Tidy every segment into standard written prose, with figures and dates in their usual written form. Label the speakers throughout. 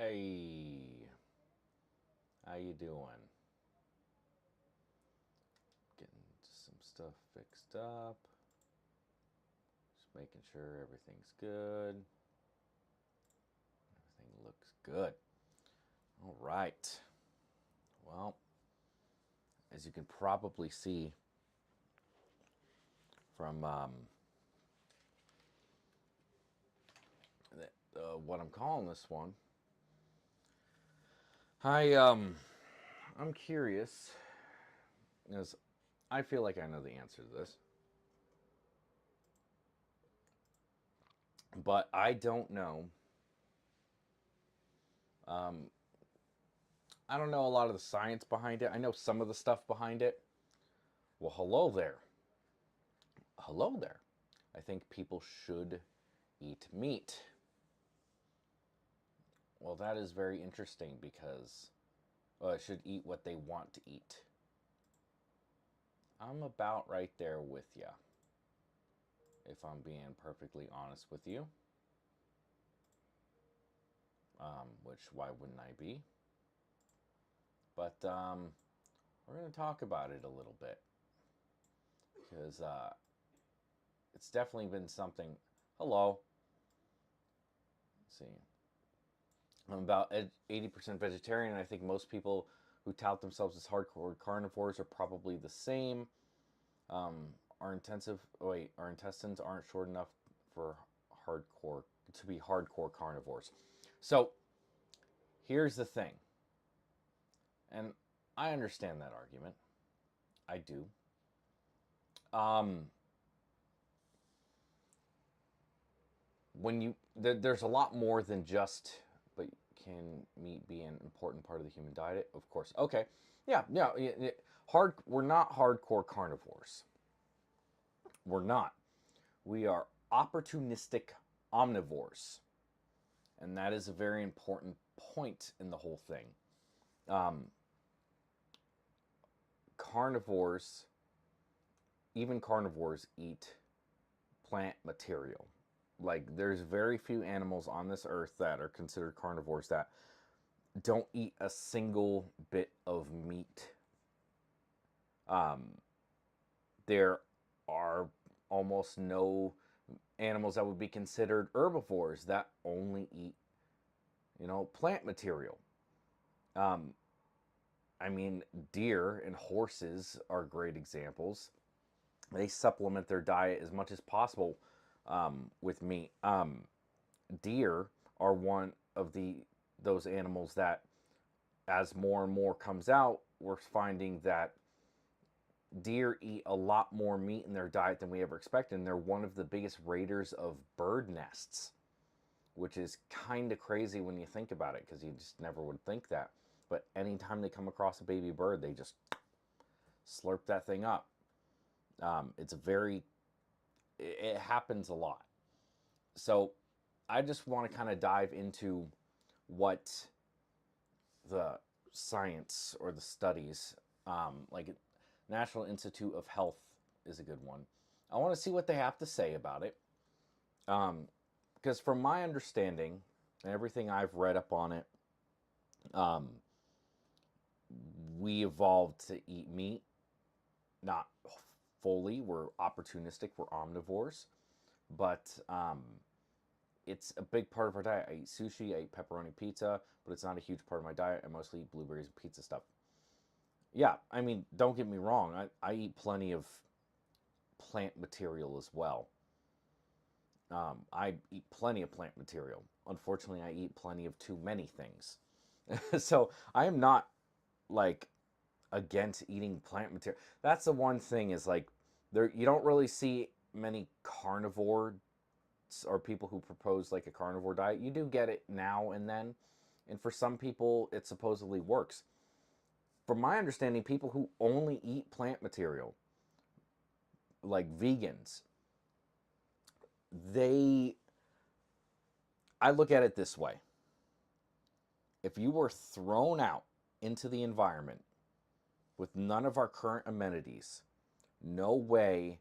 Speaker 1: Hey, how you doing? Getting some stuff fixed up. Just making sure everything's good. Everything looks good. All right. Well, as you can probably see from what I'm calling this one, I I'm curious because I feel like I know the answer to this, but I don't know. I don't know a lot of the science behind it. I know some of the stuff behind it. Well, hello there. Hello there. I think people should eat meat. Well, that is very interesting because should eat what they want to eat. I'm about right there with you, if I'm being perfectly honest with you. Which, why wouldn't I be? But we're going to talk about it a little bit because it's definitely been something. Hello. Let's see. I'm about 80% vegetarian, and I think most people who tout themselves as hardcore carnivores are probably the same. Our intestines aren't short enough for hardcore to be hardcore carnivores. So here's the thing, and I understand that argument. I do. Um, there's a lot more than just, but can meat be an important part of the human diet? Of course. Okay. Yeah. We're not hardcore carnivores. We're not. We are opportunistic omnivores. And that is a very important point in the whole thing. Carnivores, even carnivores, eat plant material. Like, there's very few animals on this earth that are considered carnivores that don't eat a single bit of meat. There are almost no animals that would be considered herbivores that only eat, plant material. I mean, deer and horses are great examples. They supplement their diet as much as possible with meat. Deer are one of those animals that, as more and more comes out, we're finding that deer eat a lot more meat in their diet than we ever expected. And they're one of the biggest raiders of bird nests, which is kind of crazy when you think about it, because you just never would think that. But anytime they come across a baby bird, they just slurp that thing up. It happens a lot. So I just want to kind of dive into what the science or the studies, like National Institute of Health is a good one. I want to see what they have to say about it. Because from my understanding and everything I've read up on it, we evolved to eat meat, not fully. We're opportunistic, we're omnivores, but it's a big part of our diet. I eat sushi, I eat pepperoni pizza, but it's not a huge part of my diet. I mostly eat blueberries and pizza stuff. Yeah, I mean, don't get me wrong. I eat plenty of plant material as well. I eat plenty of plant material. Unfortunately, I eat plenty of too many things. So I am not like against eating plant material. That's the one thing is like you don't really see many carnivore or people who propose like a carnivore diet. You do get it now and then, and for some people it supposedly works. From my understanding, people who only eat plant material, like vegans, I look at it this way. If you were thrown out into the environment with none of our current amenities, no way.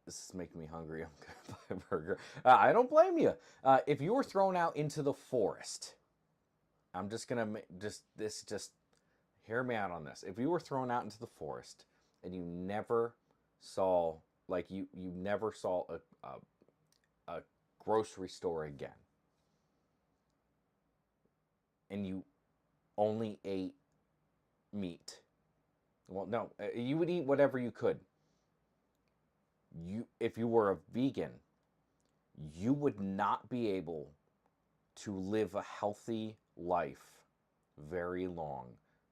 Speaker 1: This is making me hungry. I'm going to buy a burger. I don't blame you. If you were thrown out into the forest I'm just gonna just hear me out on this. If you were thrown out into the forest and you never saw, like, you never saw a grocery store again, and you only ate meat, well, no, you would eat whatever you could. If you were a vegan, you would not be able to live a healthy life very long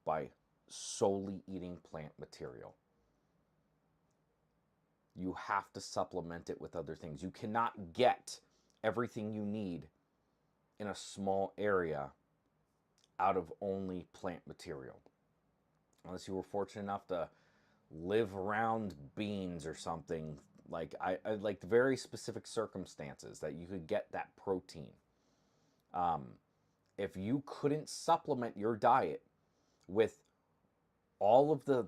Speaker 1: by solely eating plant material. You have to supplement it with other things. You cannot get everything you need in a small area out of only plant material. Unless you were fortunate enough to live around beans or something, like I like very specific circumstances that you could get that protein. If you couldn't supplement your diet with all of the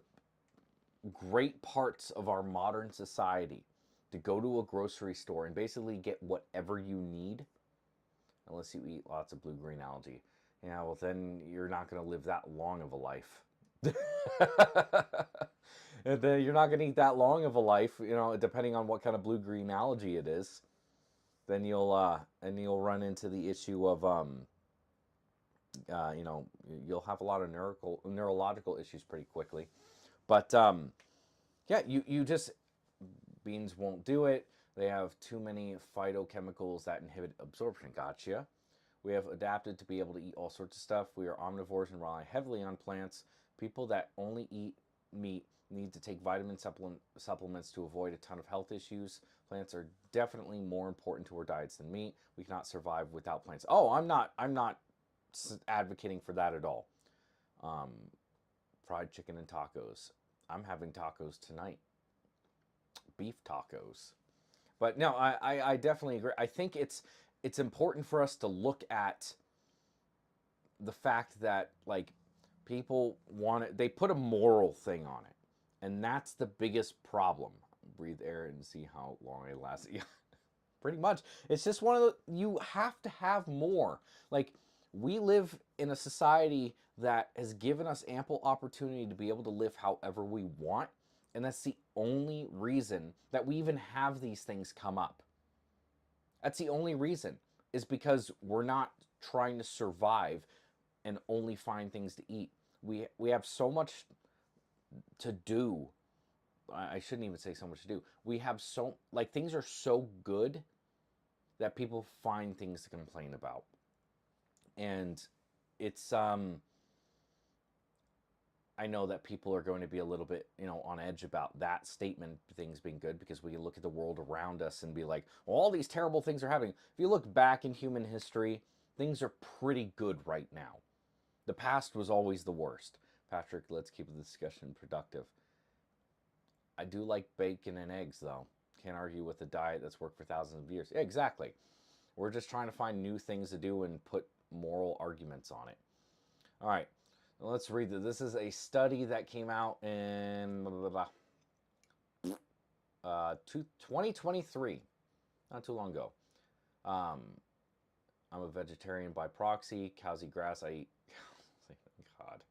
Speaker 1: great parts of our modern society to go to a grocery store and basically get whatever you need, unless you eat lots of blue-green algae, yeah, well, then you're not going to live that long of a life. And then you're not going to eat that long of a life, depending on what kind of blue-green algae it is. Then you'll run into the issue of you'll have a lot of neurological issues pretty quickly. But yeah, you just beans won't do it. They have too many phytochemicals that inhibit absorption. Gotcha. We have adapted to be able to eat all sorts of stuff. We are omnivores and rely heavily on plants. People that only eat meat need to take vitamin supplements to avoid a ton of health issues. Plants are definitely more important to our diets than meat. We cannot survive without plants. Oh, I'm not advocating for that at all. Fried chicken and tacos. I'm having tacos tonight. Beef tacos. But no, I definitely agree. I think it's important for us to look at the fact that, like, people want it, they put a moral thing on it. And that's the biggest problem. Breathe air and see how long it lasts. Yeah, pretty much. It's just one of the, you have to have more. Like, we live in a society that has given us ample opportunity to be able to live however we want. And that's the only reason that we even have these things come up. That's the only reason, is because we're not trying to survive and only find things to eat. We have so much to do. I shouldn't even say so much to do. We have things are so good that people find things to complain about. And it's I know that people are going to be a little bit, on edge about that statement, things being good, because we look at the world around us and be like, well, all these terrible things are happening. If you look back in human history, things are pretty good right now. The past was always the worst. Patrick, let's keep the discussion productive. I do like bacon and eggs, though. Can't argue with a diet that's worked for thousands of years. Yeah, exactly. We're just trying to find new things to do and put moral arguments on it. All right. Let's read this. This is a study that came out in 2023, not too long ago. I'm a vegetarian by proxy. Cows eat grass. I eat. God,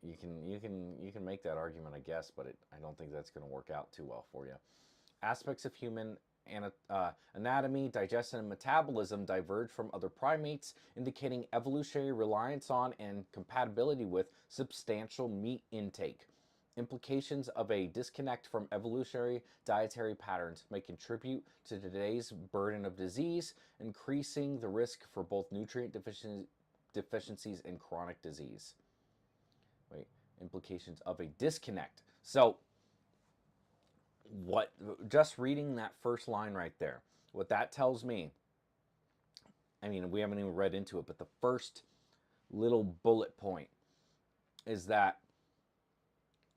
Speaker 1: you can make that argument, I guess, but I don't think that's going to work out too well for you. Aspects of human anatomy, digestion, and metabolism diverge from other primates, indicating evolutionary reliance on and compatibility with substantial meat intake. Implications of a disconnect from evolutionary dietary patterns may contribute to today's burden of disease, increasing the risk for both nutrient deficiencies and chronic disease. Wait, implications of a disconnect. So, just reading that first line right there, what that tells me, I mean, we haven't even read into it, but the first little bullet point is that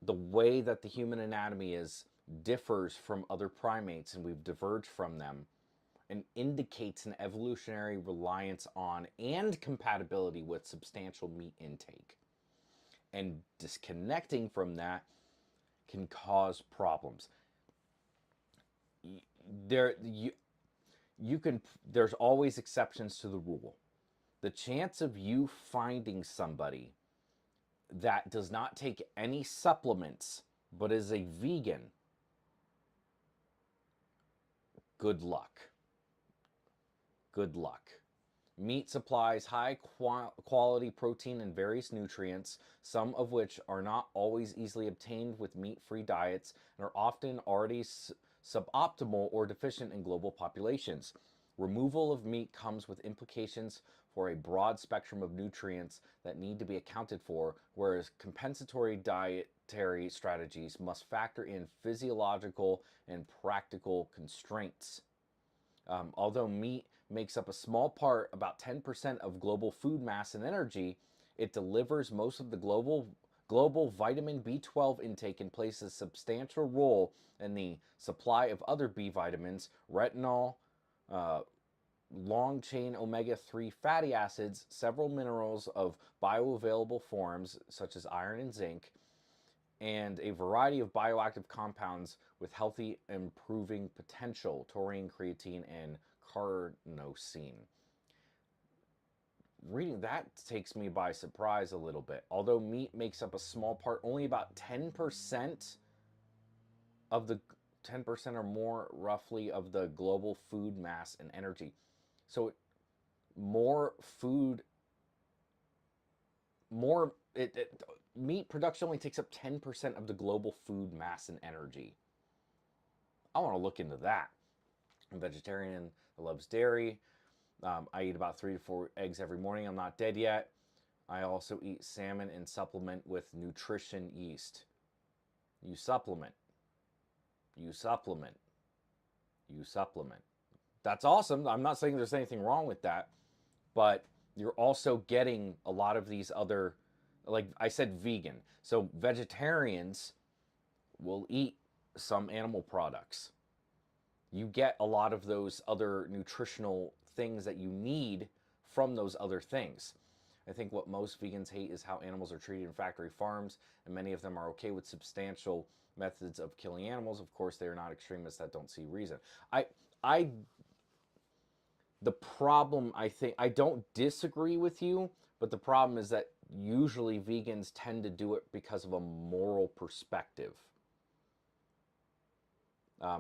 Speaker 1: the way that the human anatomy differs from other primates, and we've diverged from them, and indicates an evolutionary reliance on and compatibility with substantial meat intake. And disconnecting from that can cause problems. There's always exceptions to the rule. The chance of you finding somebody that does not take any supplements but is a vegan, good luck. Good luck. Meat supplies high quality protein and various nutrients, some of which are not always easily obtained with meat free diets and are often already suboptimal or deficient in global populations. Removal of meat comes with implications for a broad spectrum of nutrients that need to be accounted for, whereas compensatory dietary strategies must factor in physiological and practical constraints. Although meat makes up a small part, about 10% of global food mass and energy, it delivers most of the global vitamin B12 intake and plays a substantial role in the supply of other B vitamins, retinol, uh, long chain omega 3 fatty acids, several minerals of bioavailable forms such as iron and zinc, and a variety of bioactive compounds with healthy improving potential, taurine, creatine, and carnosine. Reading that takes me by surprise a little bit. Although meat makes up a small part, only about 10% of the 10% or more roughly of the global food mass and energy. So more food, more meat production only takes up 10% of the global food mass and energy. I want to look into that. I'm a vegetarian that loves dairy. I eat about 3 to 4 eggs every morning. I'm not dead yet. I also eat salmon and supplement with nutrition yeast. You supplement. You supplement. You supplement. That's awesome. I'm not saying there's anything wrong with that, but you're also getting a lot of these other, like I said, vegan. So vegetarians will eat some animal products. You get a lot of those other nutritional things that you need from those other things. I think what most vegans hate is how animals are treated in factory farms, and many of them are okay with substantial methods of killing animals. Of course, they are not extremists that don't see reason. I, the problem, I think, I don't disagree with you, but the problem is that usually vegans tend to do it because of a moral perspective.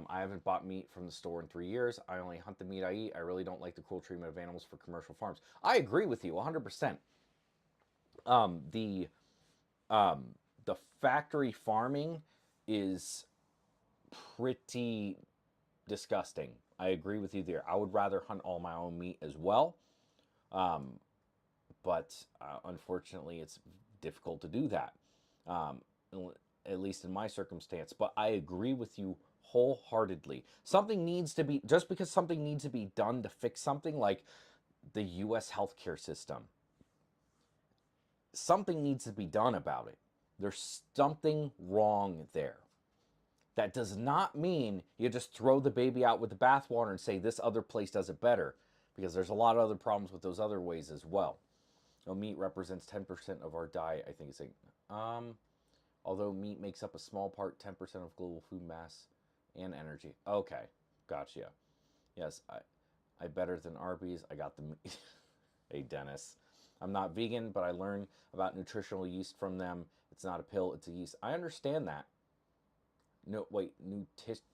Speaker 1: I haven't bought meat from the store in 3 years. I only hunt the meat I eat. I really don't like the cruel treatment of animals for commercial farms. I agree with you 100%. Um, the um, the factory farming is pretty disgusting. I agree with you there. I would rather hunt all my own meat as well, um, but unfortunately, it's difficult to do that. Um, at least in my circumstance. But I agree with you wholeheartedly. Something needs to be, just because something needs to be done to fix something like the US healthcare system, something needs to be done about it. There's something wrong there. That does not mean you just throw the baby out with the bathwater and say this other place does it better, because there's a lot of other problems with those other ways as well. You know, meat represents 10% of our diet. I think it's like, although meat makes up a small part, 10% of global food mass and energy. Okay, gotcha. Yes, I better than Arby's. I got the meat. Hey, Dennis. I'm not vegan, but I learned about nutritional yeast from them. It's not a pill, it's a yeast. I understand that. No, wait,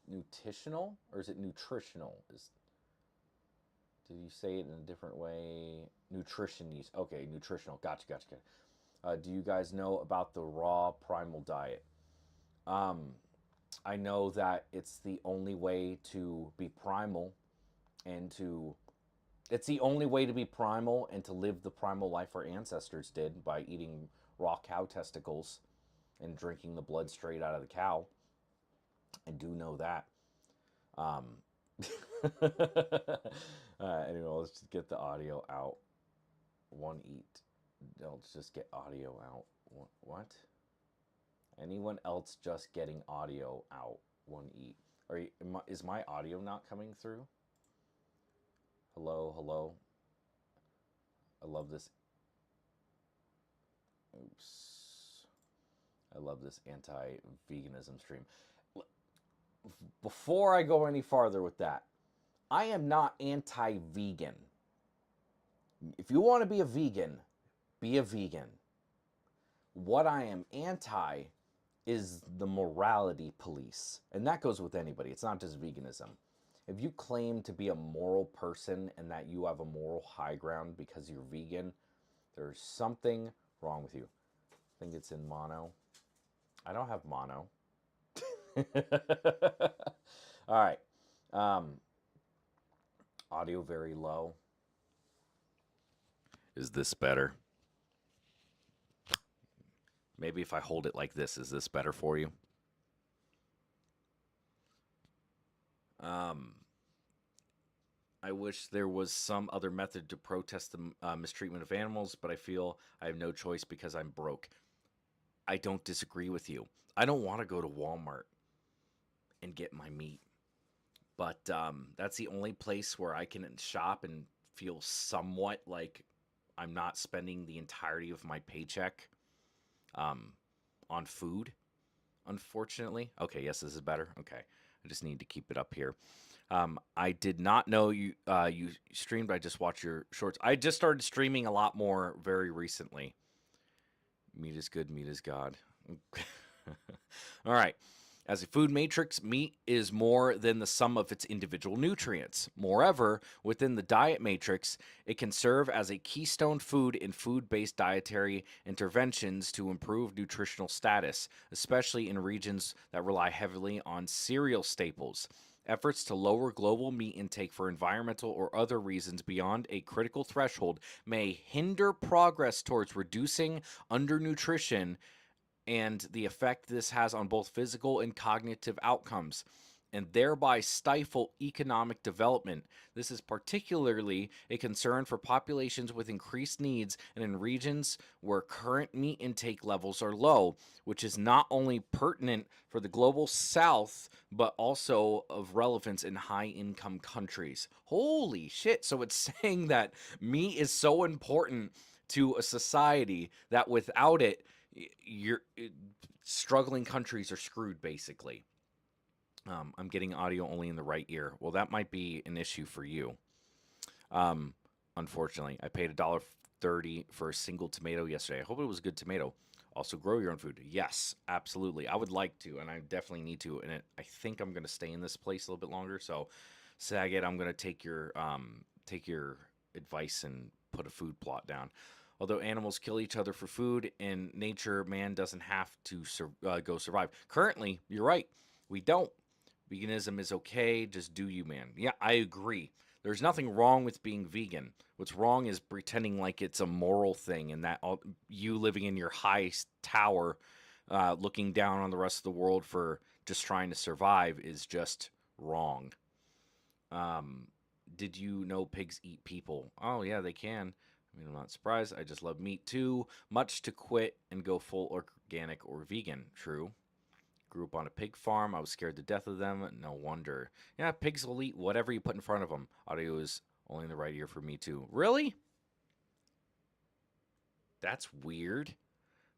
Speaker 1: nutritional? Or is it nutritional? Did you say it in a different way? Nutrition yeast. Okay, nutritional. Gotcha, gotcha, gotcha. Do you guys know about the raw primal diet? Um, I know that it's the only way to be primal and to it's the only way to be primal and to live the primal life our ancestors did by eating raw cow testicles and drinking the blood straight out of the cow. I do know that. Um, anyway, let's just get the audio out. One eat. Let's just get audio out. What? Anyone else just getting audio out? One eat. Is my audio not coming through? Hello, hello. I love this. Oops. I love this anti-veganism stream. Before I go any farther with that, I am not anti-vegan. If you want to be a vegan, be a vegan. What I am anti is the morality police. And that goes with anybody. It's not just veganism. If you claim to be a moral person and that you have a moral high ground because you're vegan, there's something wrong with you. I think it's in mono. I don't have mono. All right. Audio very low. Is this better? Maybe if I hold it like this, is this better for you? I wish there was some other method to protest the mistreatment of animals, but I feel I have no choice because I'm broke. I don't disagree with you. I don't want to go to Walmart and get my meat, but that's the only place where I can shop and feel somewhat like I'm not spending the entirety of my paycheck on food, unfortunately. Okay, yes, this is better. Okay, I just need to keep it up here. I did not know you streamed. I just watched your shorts. I just started streaming a lot more very recently. Meat is good. Meat is God. All right. As a food matrix, meat is more than the sum of its individual nutrients. Moreover, within the diet matrix, it can serve as a keystone food in food-based dietary interventions to improve nutritional status, especially in regions that rely heavily on cereal staples. Efforts to lower global meat intake for environmental or other reasons beyond a critical threshold may hinder progress towards reducing undernutrition and the effect this has on both physical and cognitive outcomes, and thereby stifle economic development. This is particularly a concern for populations with increased needs and in regions where current meat intake levels are low, which is not only pertinent for the global south, but also of relevance in high-income countries. Holy shit. So it's saying that meat is so important to a society that without it, struggling countries are screwed, basically. I'm getting audio only in the right ear. Well, that might be an issue for you. Unfortunately, I paid $1.30 for a single tomato yesterday. I hope it was a good tomato. Also, grow your own food. Yes, absolutely. I would like to, and I definitely need to. And I think I'm going to stay in this place a little bit longer. So, Saget, I'm going to take your advice and put a food plot down. Although animals kill each other for food, in nature, man doesn't have to go survive. Currently, you're right. We don't. Veganism is okay. Just do you, man. Yeah, I agree. There's nothing wrong with being vegan. What's wrong is pretending like it's a moral thing and that you living in your high tower, looking down on the rest of the world for just trying to survive is just wrong. Did you know pigs eat people? Oh, yeah, they can. I mean, I'm not surprised. I just love meat too much to quit and go full organic or vegan. True. Grew up on a pig farm. I was scared to death of them. No wonder. Yeah, pigs will eat whatever you put in front of them. Audio is only in the right ear for me too. Really? That's weird.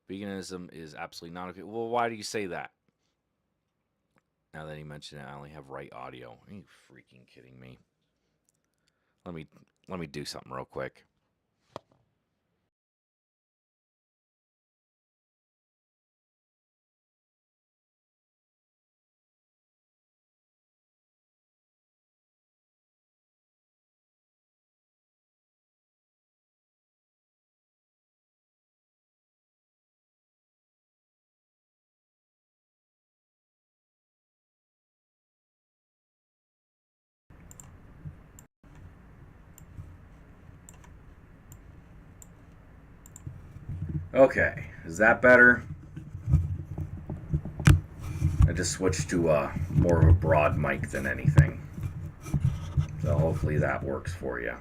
Speaker 1: Veganism is absolutely not okay. Well, why do you say that? Now that you mention it, I only have right audio. Are you freaking kidding me? Let me do something real quick. Okay, is that better? I just switched to more of a broad mic than anything. So hopefully that works for you.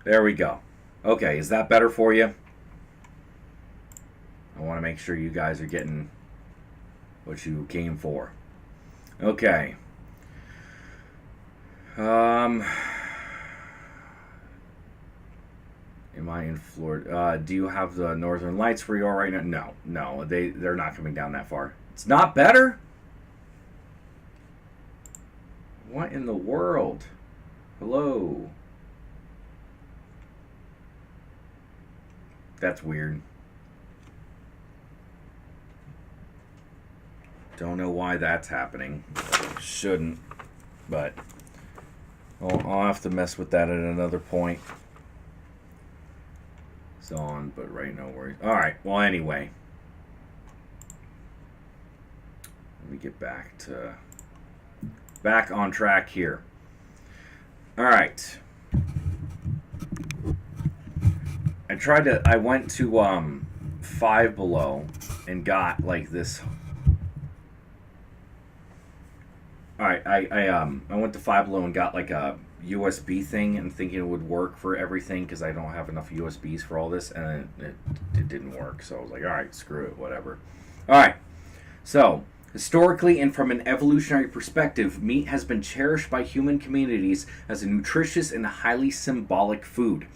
Speaker 1: There we go. Okay, is that better for you? I want to make sure you guys are getting what you came for. Okay. Am I in Florida? Do you have the Northern Lights where you are right now? No, they're not coming down that far. It's not better? What in the world? Hello? That's weird. Don't know why that's happening. Shouldn't, but I'll have to mess with that at another point. It's on, but right no worries. Alright, well, anyway. Let me get back on track here. Alright. I went to Five Below and got like this. Alright, I went to Five Below and got like a USB thing and thinking it would work for everything because I don't have enough USBs for all this, and it didn't work. So I was like, alright, screw it, whatever. Alright, so historically and from an evolutionary perspective, meat has been cherished by human communities as a nutritious and highly symbolic food.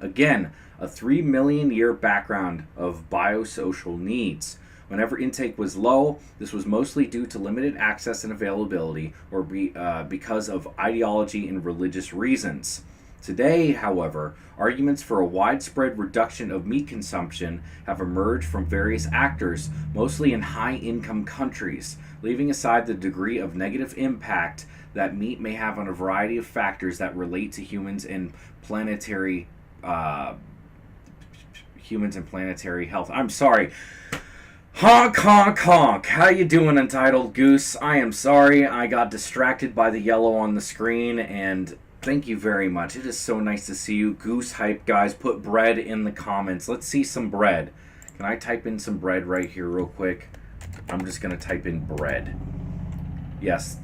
Speaker 1: Again, a 3 million year background of biosocial needs. Whenever intake was low, this was mostly due to limited access and availability or because of ideology and religious reasons. Today, however, arguments for a widespread reduction of meat consumption have emerged from various actors, mostly in high-income countries, leaving aside the degree of negative impact that meat may have on a variety of factors that relate to humans and planetary health. I'm sorry. Honk, honk, honk. How you doing, Untitled Goose? I am sorry I got distracted by the yellow on the screen, and thank you very much. It is so nice to see you. Goose hype, guys. Put bread in the comments. Let's see some bread. Can I type in some bread right here real quick? I'm just going to type in bread. Yes,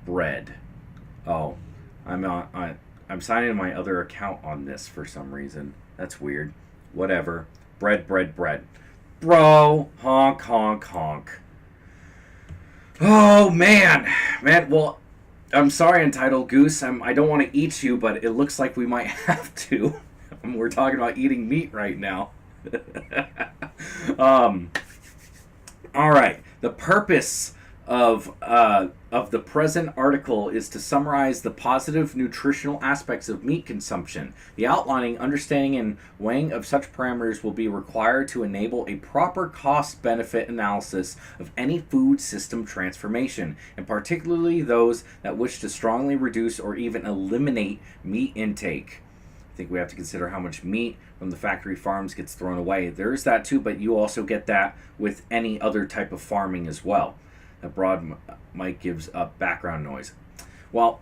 Speaker 1: bread. Oh, I'm signing my other account on this for some reason. That's weird. Whatever. Bread, bread, bread. Bro, honk, honk, honk. Oh, man. Man, well, I'm sorry, Entitled Goose. I don't want to eat you, but it looks like we might have to. We're talking about eating meat right now. All right. The purpose of the present article is to summarize the positive nutritional aspects of meat consumption. The outlining, understanding, and weighing of such parameters will be required to enable a proper cost-benefit analysis of any food system transformation, and particularly those that wish to strongly reduce or even eliminate meat intake. I think we have to consider how much meat from the factory farms gets thrown away. There is that too, but you also get that with any other type of farming as well. That broad mic gives up background noise. Well,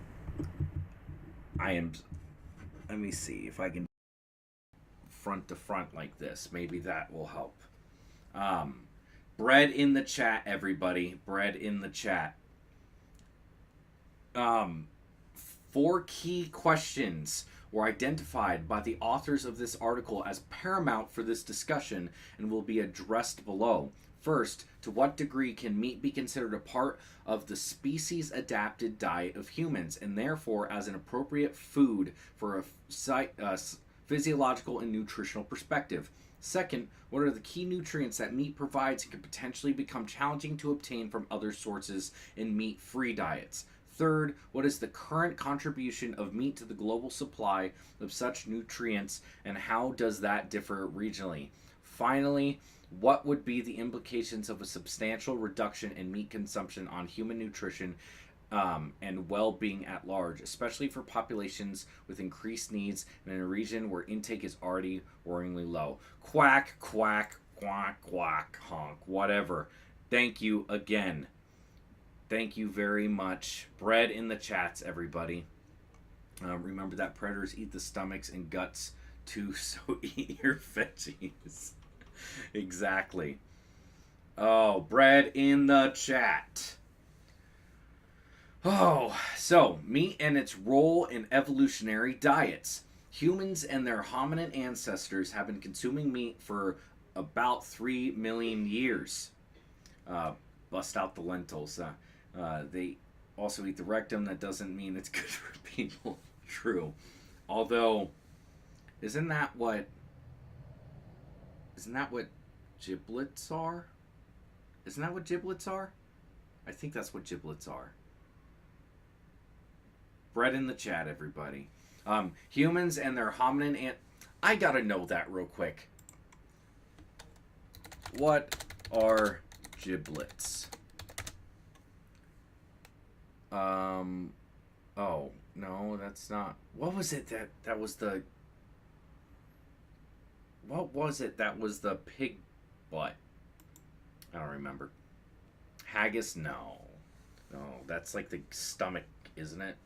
Speaker 1: let me see if I can front to front like this. Maybe that will help. Bread in the chat, everybody. Bread in the chat. 4 key questions were identified by the authors of this article as paramount for this discussion and will be addressed below. First, to what degree can meat be considered a part of the species-adapted diet of humans, and therefore as an appropriate food for a physiological and nutritional perspective? Second, what are the key nutrients that meat provides and can potentially become challenging to obtain from other sources in meat-free diets? Third, what is the current contribution of meat to the global supply of such nutrients, and how does that differ regionally? Finally, what would be the implications of a substantial reduction in meat consumption on human nutrition and well-being at large, especially for populations with increased needs and in a region where intake is already worryingly low? Quack, quack, quack, quack, honk, whatever. Thank you again. Thank you very much. Bread in the chats, everybody. Remember that predators eat the stomachs and guts too, so eat your veggies. Exactly. Oh, bread in the chat. Oh, so meat and its role in evolutionary diets. Humans and their hominin ancestors have been consuming meat for about 3 million years. Bust out the lentils. They also eat the rectum. That doesn't mean it's good for people. True. Although, isn't that what giblets are? Isn't that what giblets are? I think that's what giblets are. Bread in the chat, everybody. Humans and their hominin I gotta know that real quick. What are giblets? Oh, no, that's not. What was it that was the. What was it that was the pig butt? I don't remember. Haggis? No. No, that's like the stomach, isn't it?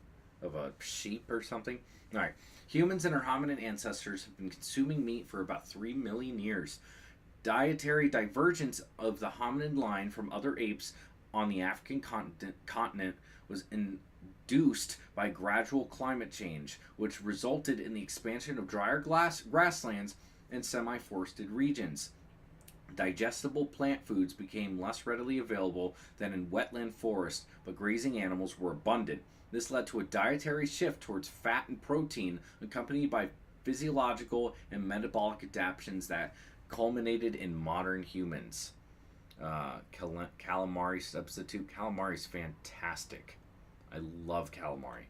Speaker 1: Of a sheep or something? Alright. Humans and our hominid ancestors have been consuming meat for about 3 million years. Dietary divergence of the hominid line from other apes on the African continent was induced by gradual climate change, which resulted in the expansion of drier grasslands and semi forested regions. Digestible plant foods became less readily available than in wetland forests, but grazing animals were abundant. This led to a dietary shift towards fat and protein, accompanied by physiological and metabolic adaptations that culminated in modern humans. Calamari substitute. Calamari is fantastic. I love calamari.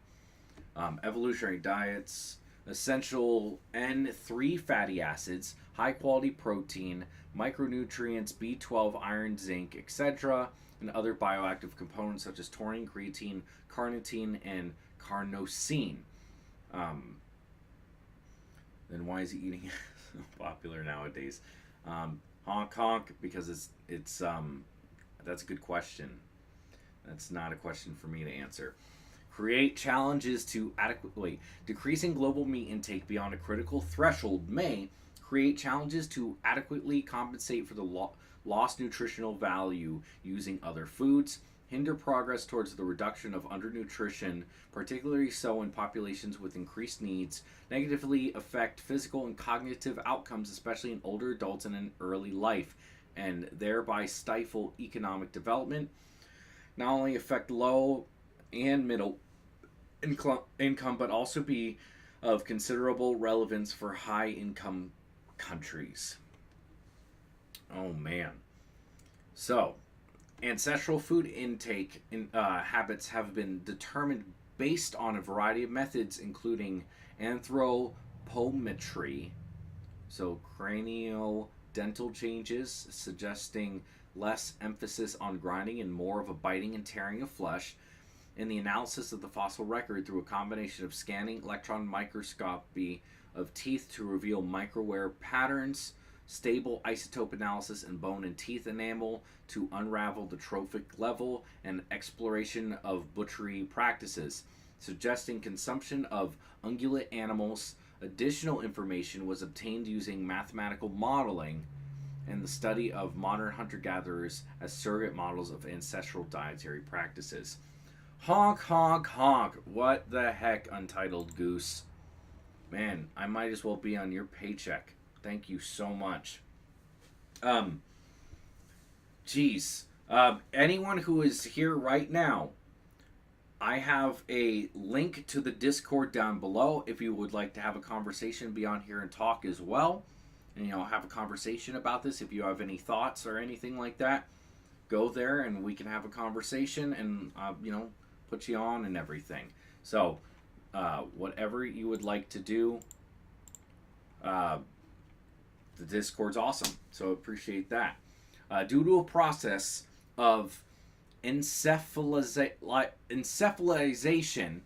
Speaker 1: Evolutionary diets, essential N3 fatty acids, high quality protein, micronutrients, B12, iron, zinc, etc., and other bioactive components such as taurine, creatine, carnitine, and carnosine. Um, then why is he eating so popular nowadays? Honk honk, because it's that's a good question. That's not a question for me to answer. Create challenges to adequately. Decreasing global meat intake beyond a critical threshold may create challenges to adequately compensate for the lost nutritional value using other foods, hinder progress towards the reduction of undernutrition, particularly so in populations with increased needs, negatively affect physical and cognitive outcomes, especially in older adults and in early life, and thereby stifle economic development. Not only affect low and middle income, but also be of considerable relevance for high income countries. Oh man. So, ancestral food intake habits have been determined based on a variety of methods, including anthropometry, so cranial dental changes, suggesting less emphasis on grinding and more of a biting and tearing of flesh, and the analysis of the fossil record through a combination of scanning electron microscopy of teeth to reveal microwear patterns, stable isotope analysis in bone and teeth enamel to unravel the trophic level, and exploration of butchery practices, suggesting consumption of ungulate animals. Additional information was obtained using mathematical modeling and the study of modern hunter-gatherers as surrogate models of ancestral dietary practices. Honk, honk, honk. What the heck, Untitled Goose? Man, I might as well be on your paycheck. Thank you so much. Um, Geez. Anyone who is here right now, I have a link to the Discord down below if you would like to have a conversation, be on here and talk as well. And, have a conversation about this. If you have any thoughts or anything like that, go there and we can have a conversation and, put you on and everything. So, whatever you would like to do, the Discord's awesome. So, appreciate that. Due to a process of encephalization,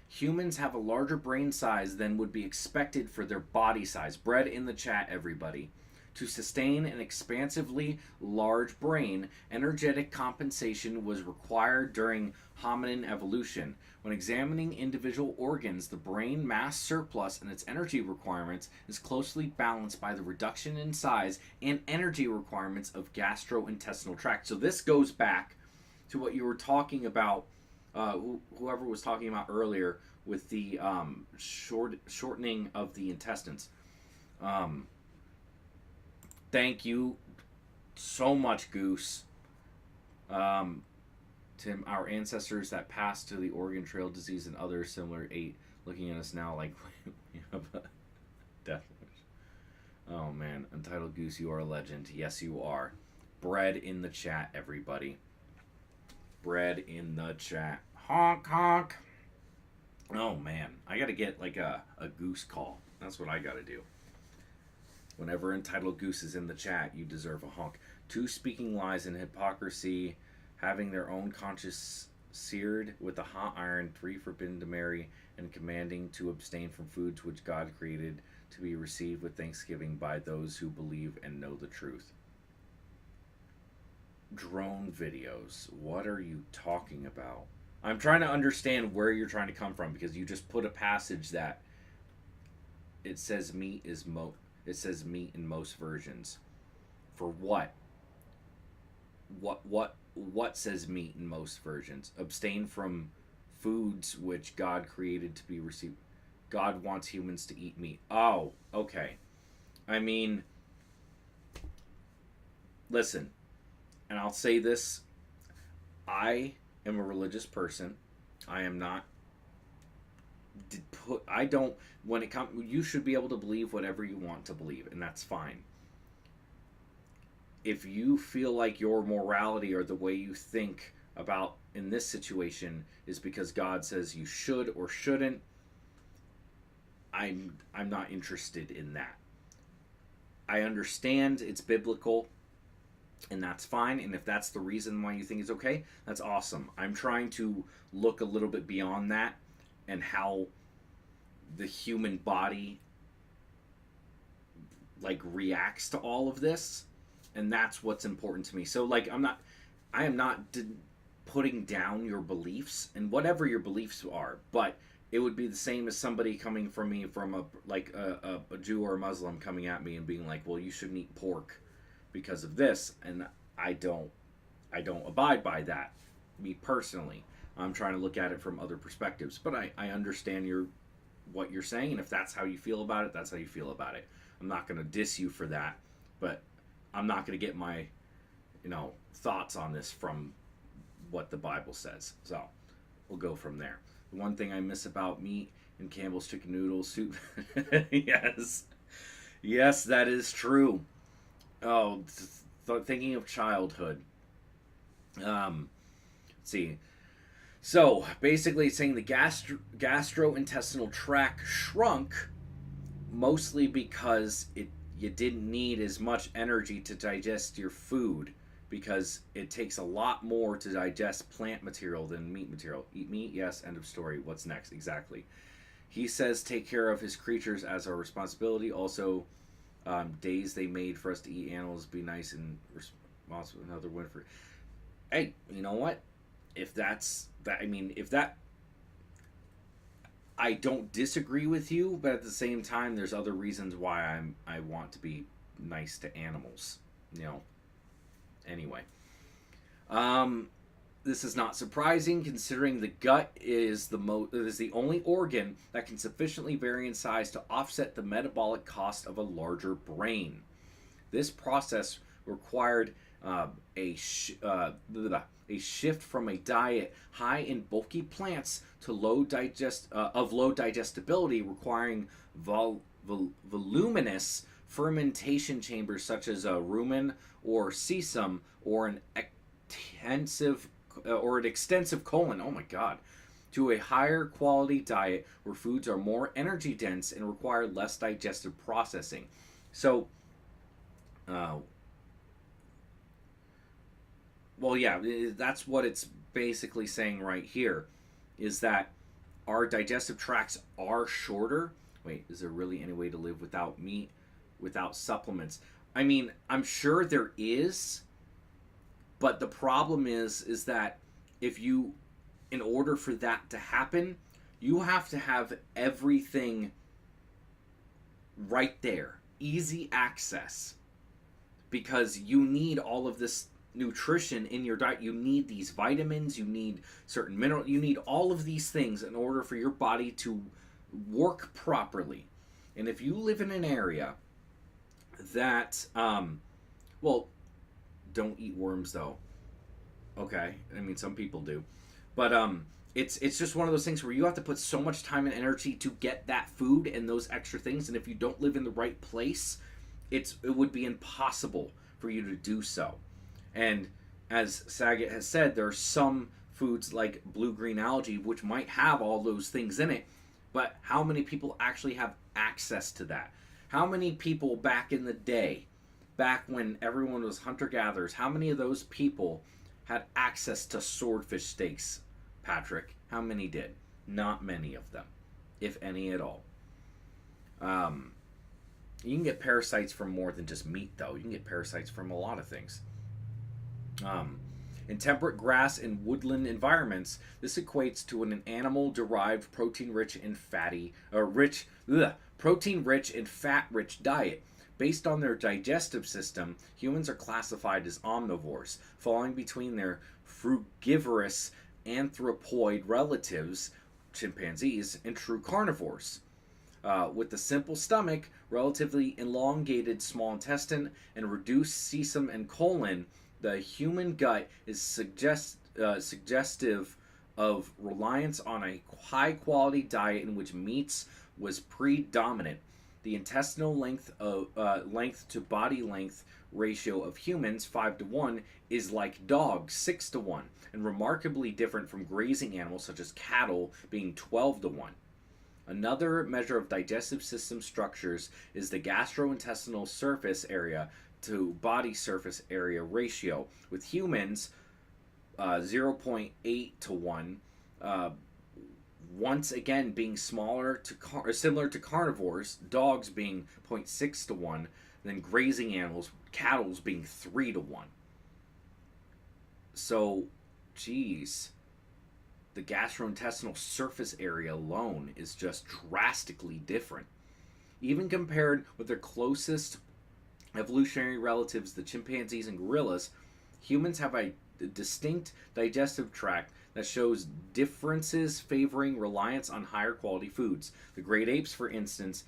Speaker 1: humans have a larger brain size than would be expected for their body size. Bread in the chat, everybody. To sustain an expansively large brain, energetic compensation was required during hominin evolution. When examining individual organs, the brain mass surplus and its energy requirements is closely balanced by the reduction in size and energy requirements of gastrointestinal tract. So this goes back to what you were talking about, whoever was talking about earlier with the shortening of the intestines. Thank you so much, Goose. Tim, our ancestors that passed to the Oregon Trail disease and other similar ate, looking at us now like we have a death wish. Oh man, Untitled Goose, you are a legend. Yes, you are. Bread in the chat, everybody. Bread in the chat. Honk, honk. Oh man, I gotta get like a goose call. That's what I gotta do. Whenever entitled goose is in the chat, you deserve a honk. Two, speaking lies and hypocrisy, having their own conscience seared with a hot iron. Three, forbidden to marry and commanding to abstain from foods which God created to be received with thanksgiving by those who believe and know the truth. Drone videos. What are you talking about? I'm trying to understand where you're trying to come from, because you just put a passage that it says meat is it says meat in most versions. For what? What says meat in most versions? Abstain from foods which God created to be received. God wants humans to eat meat. Oh, okay. I mean, listen, and I'll say this, I am a religious person. I am not I don't, when it comes, you should be able to believe whatever you want to believe, and that's fine. If you feel like your morality or the way you think about in this situation is because God says you should or shouldn't, I'm not interested in that. I understand it's biblical, and that's fine. And if that's the reason why you think it's okay, that's awesome. I'm trying to look a little bit beyond that and how the human body like reacts to all of this, and that's what's important to me. So like I am not putting down your beliefs and whatever your beliefs are, but it would be the same as somebody coming from me from a Jew or a Muslim coming at me and being like, well, you shouldn't eat pork because of this, and I don't abide by that, me personally. I'm trying to look at it from other perspectives, but I understand what you're saying, and if that's how you feel about it, that's how you feel about it. I'm not going to diss you for that, but I'm not going to get my thoughts on this from what the Bible says. So we'll go from there. The one thing I miss about meat and Campbell's chicken noodle soup. Yes, that is true. Oh, thinking of childhood. Let's see. So basically, it's saying the gastrointestinal tract shrunk mostly because you didn't need as much energy to digest your food, because it takes a lot more to digest plant material than meat material. Eat meat? Yes, end of story. What's next? Exactly. He says take care of his creatures as our responsibility. Also, days they made for us to eat animals, be nice and responsible. Another win for... Hey, you know what? If that's... if that... I don't disagree with you, but at the same time, there's other reasons why I want to be nice to animals. Anyway. This is not surprising, considering the gut is the only organ that can sufficiently vary in size to offset the metabolic cost of a larger brain. This process required a shift from a diet high in bulky plants to low digestibility, requiring voluminous fermentation chambers such as a rumen or sesame, or an extensive colon. Oh my god. To a higher quality diet where foods are more energy dense and require less digestive processing. So, that's what it's basically saying right here, is that our digestive tracts are shorter. Wait, is there really any way to live without meat, without supplements? I'm sure there is, but the problem is that in order for that to happen, you have to have everything right there, easy access, because you need all of this nutrition in your diet. You need these vitamins, you need certain minerals, you need all of these things in order for your body to work properly. And if you live in an area that don't eat worms though. Okay, some people do, but it's just one of those things where you have to put so much time and energy to get that food and those extra things, and if you don't live in the right place, it would be impossible for you to do so. And as Saget has said, there are some foods like blue-green algae which might have all those things in it, but how many people actually have access to that? How many people back in the day, back when everyone was hunter gatherers, how many of those people had access to swordfish steaks, Patrick? How many did? Not many of them, if any at all. Um, you can get parasites from more than just meat, though. You can get parasites from a lot of things. Um, in temperate grass and woodland environments, this equates to an animal-derived protein-rich and protein-rich and fat-rich diet. Based on their digestive system, humans are classified as omnivores, falling between their frugivorous anthropoid relatives, chimpanzees, and true carnivores. With the simple stomach, relatively elongated small intestine, and reduced cecum and colon, the human gut is suggestive of reliance on a high quality diet in which meats was predominant. The intestinal length to body length ratio of humans 5:1 is like dogs 6:1, and remarkably different from grazing animals such as cattle being 12:1. Another measure of digestive system structures is the gastrointestinal surface area to body surface area ratio, with humans 0.8 to 1, once again being similar to carnivores, dogs being 0.6 to 1, then grazing animals, cattle being 3 to 1. So, geez, the gastrointestinal surface area alone is just drastically different. Even compared with their closest evolutionary relatives, the chimpanzees and gorillas, humans have a distinct digestive tract that shows differences favoring reliance on higher quality foods. The great apes, for instance,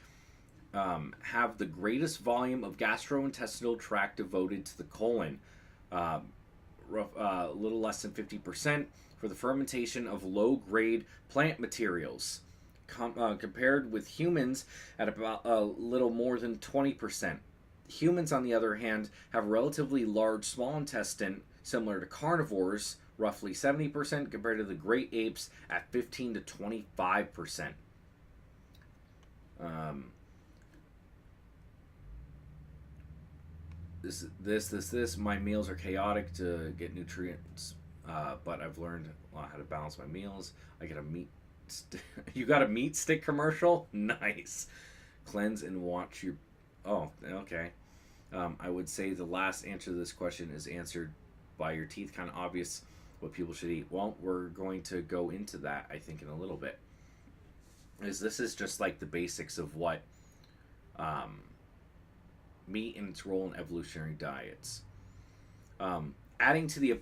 Speaker 1: have the greatest volume of gastrointestinal tract devoted to the colon, a little less than 50%, for the fermentation of low-grade plant materials, compared with humans at about a little more than 20%. Humans, on the other hand, have a relatively large small intestine, similar to carnivores, roughly 70%, compared to the great apes at 15 to 25%. My meals are chaotic to get nutrients, but I've learned how to balance my meals. I get a meat. You got a meat stick commercial? Nice. Cleanse and watch your. Oh, okay. I would say the last answer to this question is answered by your teeth. Kind of obvious what people should eat. Well, we're going to go into that, I think, in a little bit. This is just like the basics of what meat and its role in evolutionary diets. Adding to the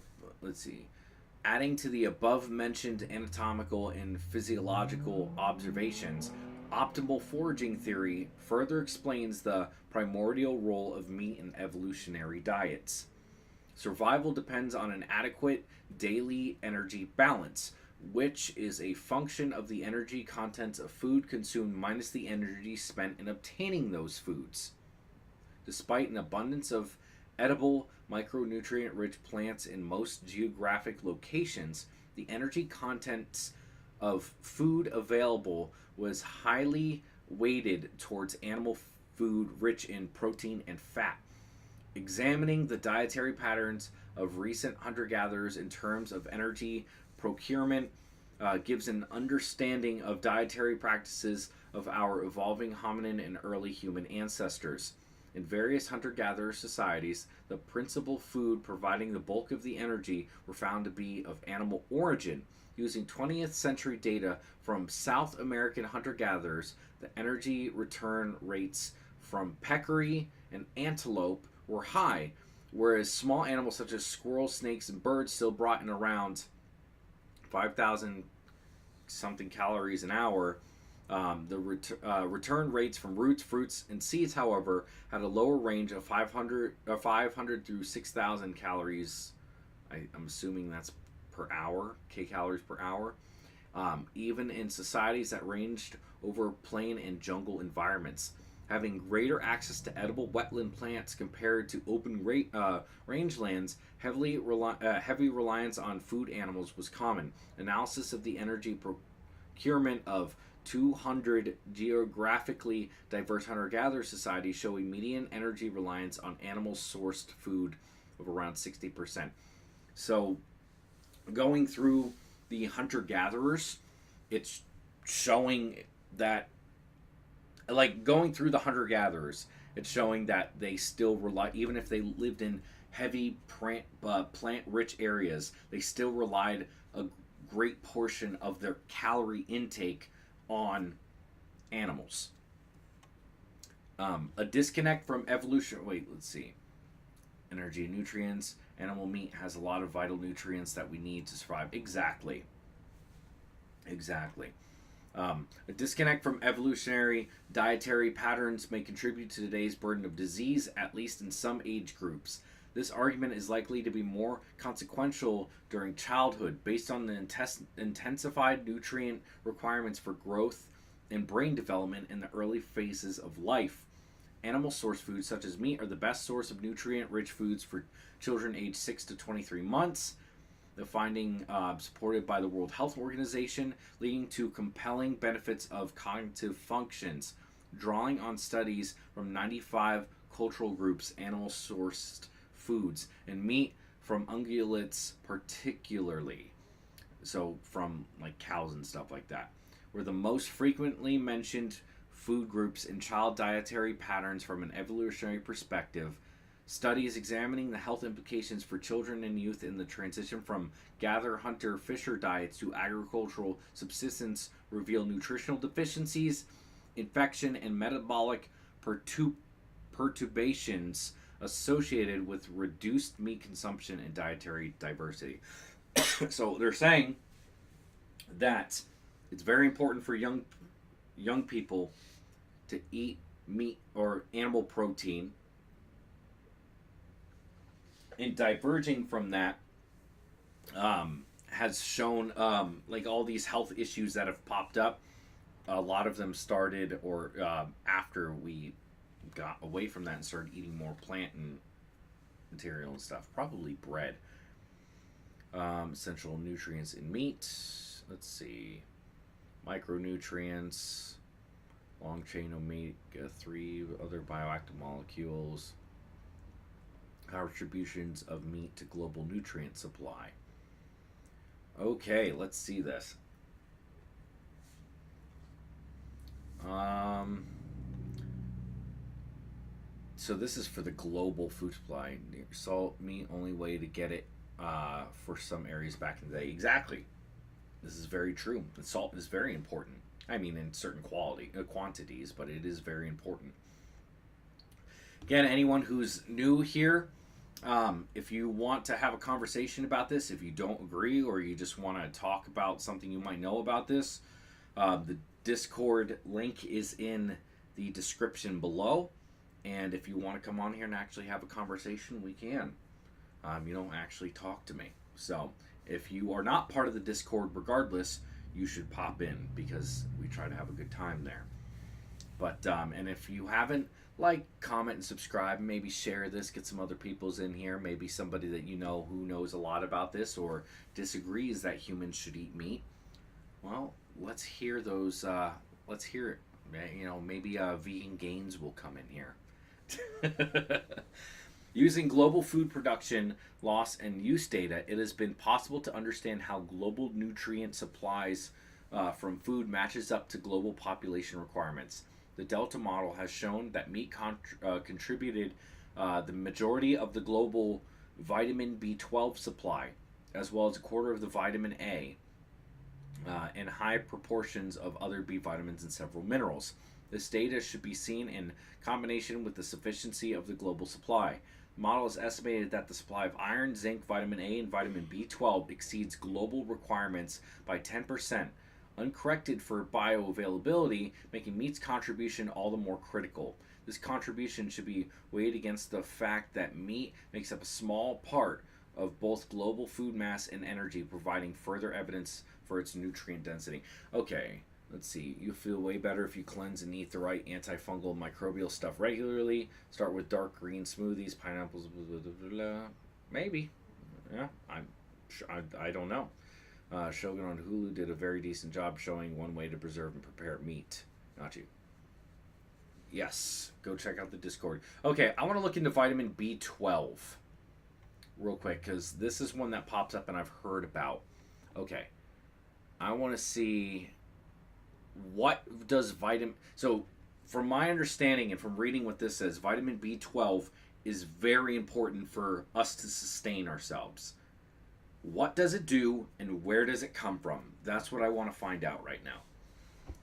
Speaker 1: Adding to the above mentioned anatomical and physiological observations, optimal foraging theory further explains the primordial role of meat in evolutionary diets. Survival depends on an adequate daily energy balance, which is a function of the energy content of food consumed minus the energy spent in obtaining those foods. Despite an abundance of edible, micronutrient rich plants in most geographic locations, the energy contents of food available was highly weighted towards animal food rich in protein and fat. Examining the dietary patterns of recent hunter gatherers in terms of energy procurement gives an understanding of dietary practices of our evolving hominin and early human ancestors. In various hunter-gatherer societies, the principal food providing the bulk of the energy were found to be of animal origin. Using 20th century data from South American hunter-gatherers, the energy return rates from peccary and antelope were high, whereas small animals such as squirrels, snakes, and birds still brought in around 5,000 something calories an hour. The return rates from roots, fruits, and seeds, however, had a lower range of 500 through 6,000 calories. I'm assuming that's per hour, kcalories per hour. Even in societies that ranged over plain and jungle environments. Having greater access to edible wetland plants compared to open rangelands, heavy reliance on food animals was common. Analysis of the energy procurement of 200 geographically diverse hunter-gatherer societies show a median energy reliance on animal-sourced food of around 60%. So, going through the hunter-gatherers, it's showing that, like, going through the hunter-gatherers, it's showing that they still rely, even if they lived in heavy plant-rich areas, they still relied a great portion of their calorie intake on animals. A disconnect from evolution. Wait, let's see. Energy and nutrients. Animal meat has a lot of vital nutrients that we need to survive. Exactly. Exactly. A disconnect from evolutionary dietary patterns may contribute to today's burden of disease, at least in some age groups. This argument is likely to be more consequential during childhood, based on the intensified nutrient requirements for growth and brain development in the early phases of life. Animal source foods such as meat are the best source of nutrient rich foods for children aged 6 to 23 months. The finding, supported by the World Health Organization, leading to compelling benefits of cognitive functions, drawing on studies from 95 cultural groups, animal sourced foods, and meat from ungulates, particularly, so from like cows and stuff like that, were the most frequently mentioned food groups in child dietary patterns from an evolutionary perspective. Studies examining the health implications for children and youth in the transition from gather, hunter, fisher diets to agricultural subsistence reveal nutritional deficiencies, infection, and metabolic perturbations associated with reduced meat consumption and dietary diversity. So they're saying that it's very important for young people to eat meat or animal protein, and diverging from that has shown like all these health issues that have popped up. A lot of them started or after we got away from that and started eating more plant and material and stuff. Probably bread. Essential nutrients in meat. Let's see. Micronutrients. Long chain omega-3, other bioactive molecules. Contributions of meat to global nutrient supply. Okay, let's see this. So this is for the global food supply. Salt meat, only way to get it for some areas back in the day. Exactly. This is very true. The salt is very important. I mean, in certain quantities, but it is very important. Again, anyone who's new here, if you want to have a conversation about this, if you don't agree or you just want to talk about something you might know about this, the Discord link is in the description below. And if you want to come on here and actually have a conversation, we can. Actually talk to me. So if you are not part of the Discord, regardless, you should pop in because we try to have a good time there. But and if you haven't, like, comment, and subscribe, and maybe share this, get some other people's in here, maybe somebody that you know who knows a lot about this or disagrees that humans should eat meat. Well, let's hear those. Let's hear it. Maybe vegan gains will come in here. Using global food production, loss, and use data, it has been possible to understand how global nutrient supplies from food matches up to global population requirements. The Delta model has shown that meat contributed the majority of the global vitamin B12 supply, as well as a quarter of the vitamin A, and high proportions of other B vitamins and several minerals. This data should be seen in combination with the sufficiency of the global supply. The model has estimated that the supply of iron, zinc, vitamin A, and vitamin B12 exceeds global requirements by 10%, uncorrected for bioavailability, making meat's contribution all the more critical. This contribution should be weighed against the fact that meat makes up a small part of both global food mass and energy, providing further evidence for its nutrient density. Okay, let's see. You feel way better if you cleanse and eat the right antifungal microbial stuff regularly. Start with dark green smoothies, pineapples, blah, blah, blah, blah. Maybe. Yeah, I don't know. Shogun on Hulu did a very decent job showing one way to preserve and prepare meat. Not you. Yes, go check out the Discord. Okay, I want to look into vitamin B12 real quick because this is one that pops up and I've heard about. Okay, I want to see what does vitamin. So, from my understanding and from reading what this says, vitamin B12 is very important for us to sustain ourselves. What does it do and where does it come from? That's what I want to find out right now.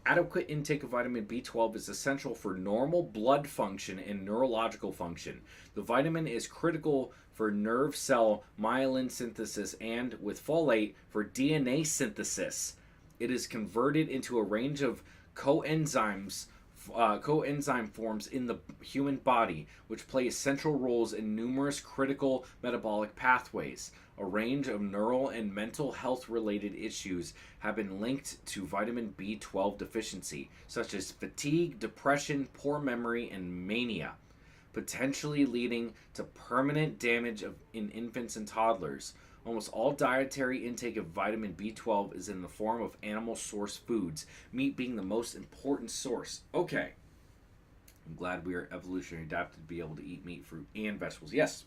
Speaker 1: Adequate intake of vitamin B12 is essential for normal blood function and neurological function. The vitamin is critical for nerve cell myelin synthesis and, with folate, for DNA synthesis. It is converted into a range of coenzyme forms in the human body, which play essential roles in numerous critical metabolic pathways. A range of neural and mental health related issues have been linked to vitamin B12 deficiency, such as fatigue, depression, poor memory, and mania, potentially leading to permanent damage in infants and toddlers. Almost all dietary intake of vitamin B12 is in the form of animal source foods, meat being the most important source. Okay. I'm glad we are evolutionarily adapted to be able to eat meat, fruit, and vegetables. Yes,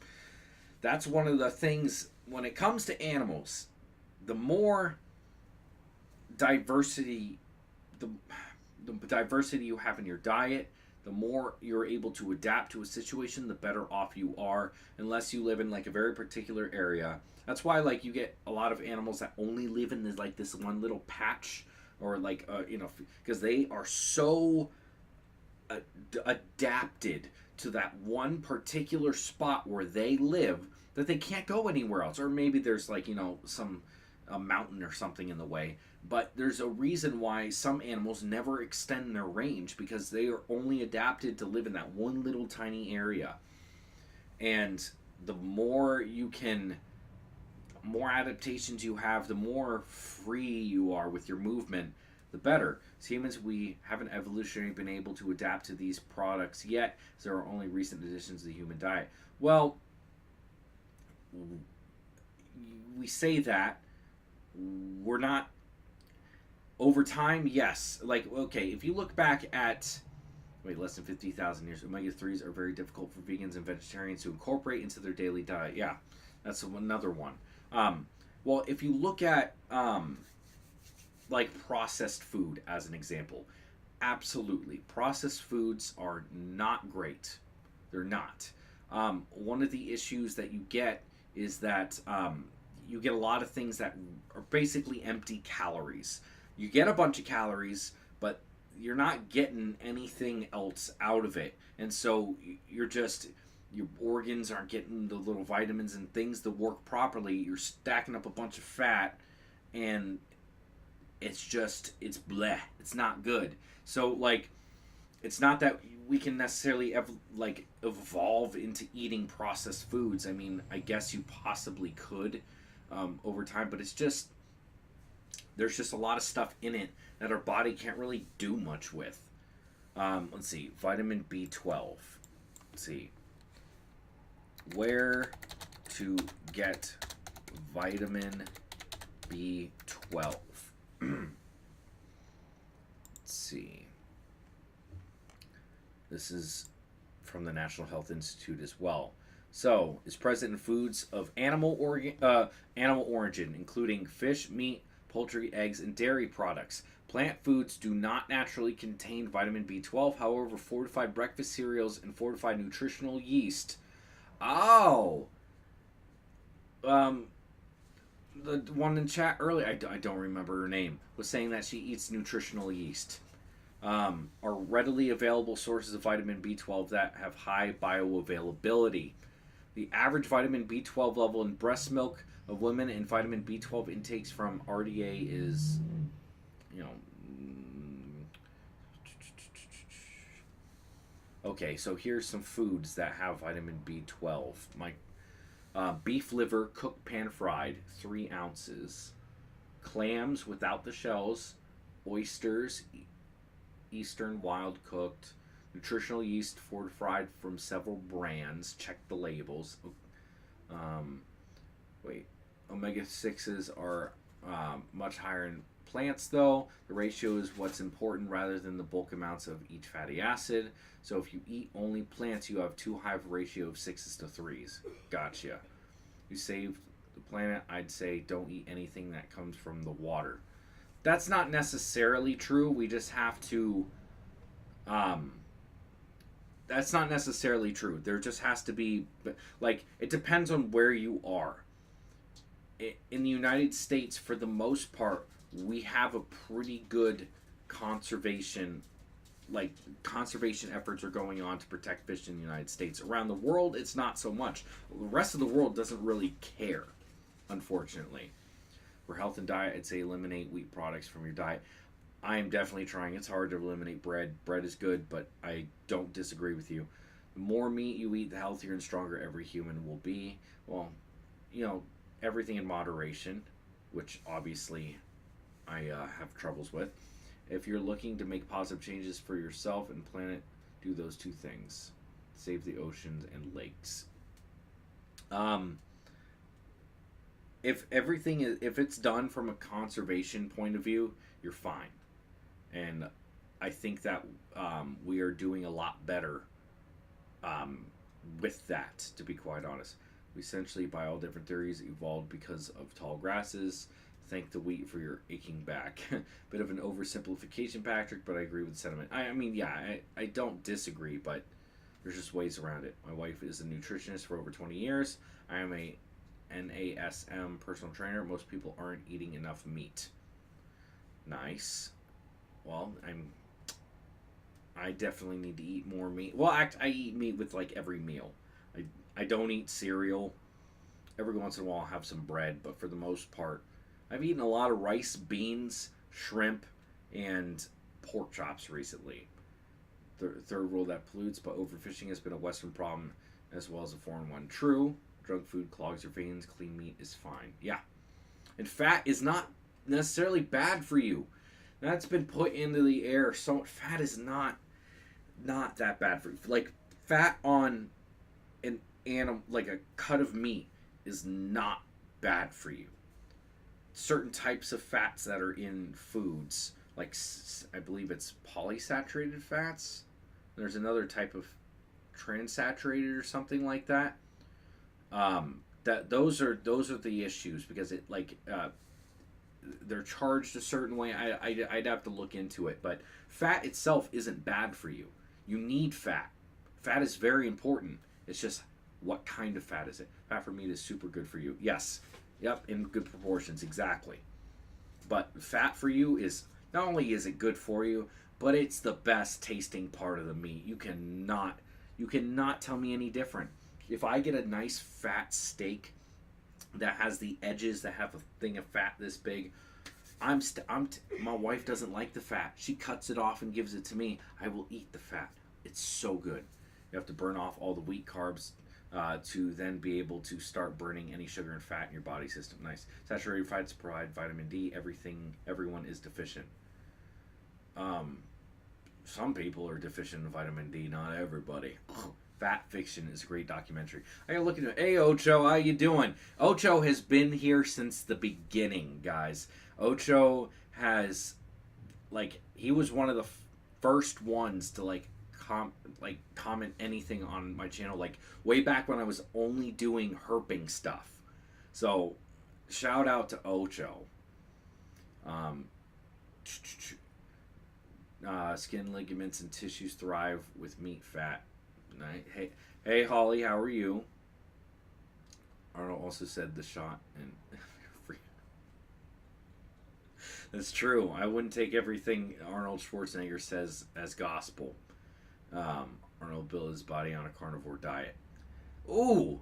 Speaker 1: that's one of the things when it comes to animals. The more diversity, the diversity you have in your diet, the more you're able to adapt to a situation, the better off you are, unless you live in like a very particular area. That's why like you get a lot of animals that only live in this like this one little patch, or like because they are so adapted to that one particular spot where they live that they can't go anywhere else. Or maybe there's like some a mountain or something in the way. But there's a reason why some animals never extend their range, because they are only adapted to live in that one little tiny area. And the more adaptations you have, the more free you are with your movement, the better. As humans, we haven't evolutionarily been able to adapt to these products yet, as there are only recent additions to the human diet. Well, we say that. We're not. Over time, yes. Like, okay, if you look back at less than 50,000 years, omega-3s are very difficult for vegans and vegetarians to incorporate into their daily diet. Yeah, that's another one. Well, if you look at like processed food as an example, absolutely, processed foods are not great. They're not. One of the issues that you get is that you get a lot of things that are basically empty calories. You get a bunch of calories, but you're not getting anything else out of it. And so your organs aren't getting the little vitamins and things to work properly. You're stacking up a bunch of fat, and it's bleh. It's not good. So, like, it's not that we can necessarily evolve into eating processed foods. I mean, I guess you possibly could over time, but there's just a lot of stuff in it that our body can't really do much with. Let's see, vitamin B12. Let's see, where to get vitamin B12. Let's see. This is from the National Health Institute as well. So, is present in foods of animal origin, including fish, meat, poultry, eggs, and dairy products. Plant foods do not naturally contain vitamin B12. However, fortified breakfast cereals and fortified nutritional yeast. Oh! The one in chat earlier, I don't remember her name, was saying that she eats nutritional yeast. Are readily available sources of vitamin B12 that have high bioavailability. The average vitamin B12 level in breast milk of women and vitamin B12 intakes from RDA is, Okay, so here's some foods that have vitamin B12. Beef liver, cooked pan fried, 3 ounces. Clams without the shells. Oysters, Eastern wild cooked. Nutritional yeast fortified from several brands. Check the labels. Omega-6s are much higher in plants, though. The ratio is what's important rather than the bulk amounts of each fatty acid. So if you eat only plants, you have too high of a ratio of 6s to 3s. Gotcha. You save the planet. I'd say don't eat anything that comes from the water. That's not necessarily true. We just have to. That's not necessarily true. There just has to be, like, it depends on where you are. In the United States, for the most part, we have a pretty good conservation, like, conservation efforts are going on to protect fish in the United States. Around the world, it's not so much. The rest of the world doesn't really care, unfortunately. For health and diet, I'd say eliminate wheat products from your diet. I am definitely trying. It's hard to eliminate bread. Bread is good, but I don't disagree with you. The more meat you eat, the healthier and stronger every human will be. Well, you know, everything in moderation, which obviously I have troubles with. If you're looking to make positive changes for yourself and planet, do those two things. Save the oceans and lakes. If it's done from a conservation point of view, you're fine. And I think that we are doing a lot better with that, to be quite honest. We essentially, by all different theories, evolved because of tall grasses. Thank the wheat for your aching back. Bit of an oversimplification, Patrick, but I agree with the sentiment. I mean, yeah, I don't disagree, but there's just ways around it. My wife is a nutritionist for over 20 years. I am a NASM personal trainer. Most people aren't eating enough meat. Nice. Well, I definitely need to eat more meat. Well, I eat meat with like every meal. I don't eat cereal. Every once in a while I'll have some bread, but for the most part, I've eaten a lot of rice, beans, shrimp, and pork chops recently. The third rule that pollutes, but overfishing has been a Western problem as well as a foreign one. True. Drug food clogs your veins. Clean meat is fine. Yeah. And fat is not necessarily bad for you. That's been put into the air. So fat is not that bad for you. Like, fat on an animal, like a cut of meat, is not bad for you. Certain types of fats that are in foods, like I believe it's polysaturated fats. There's another type of transaturated or something like that. That those are the issues, because it they're charged a certain way. I'd have to look into it, but fat itself isn't bad for you. You need fat. Fat is very important. It's just, what kind of fat is it? Fat for meat is super good for you. Yes. Yep, in good proportions, exactly. But fat for you is, not only is it good for you, but it's the best tasting part of the meat. You cannot tell me any different. If I get a nice fat steak that has the edges that have a thing of fat this big, my wife doesn't like the fat. She cuts it off and gives it to me. I will eat the fat. It's so good. You have to burn off all the wheat carbs to then be able to start burning any sugar and fat in your body system. Nice. Saturated fats provide vitamin D. Everyone is deficient. Some people are deficient in vitamin D, not everybody. Fat Fiction is a great documentary. I gotta look into it. Hey, Ocho, how you doing? Ocho has been here since the beginning, guys. Ocho has, he was one of the first ones to, comment anything on my channel, way back when I was only doing herping stuff. So, shout out to Ocho. Skin, ligaments, and tissues thrive with meat fat. Nice. Hey, Holly, how are you? Arnold also said the shot and that's true. I wouldn't take everything Arnold Schwarzenegger says as gospel. Arnold built his body on a carnivore diet. Ooh,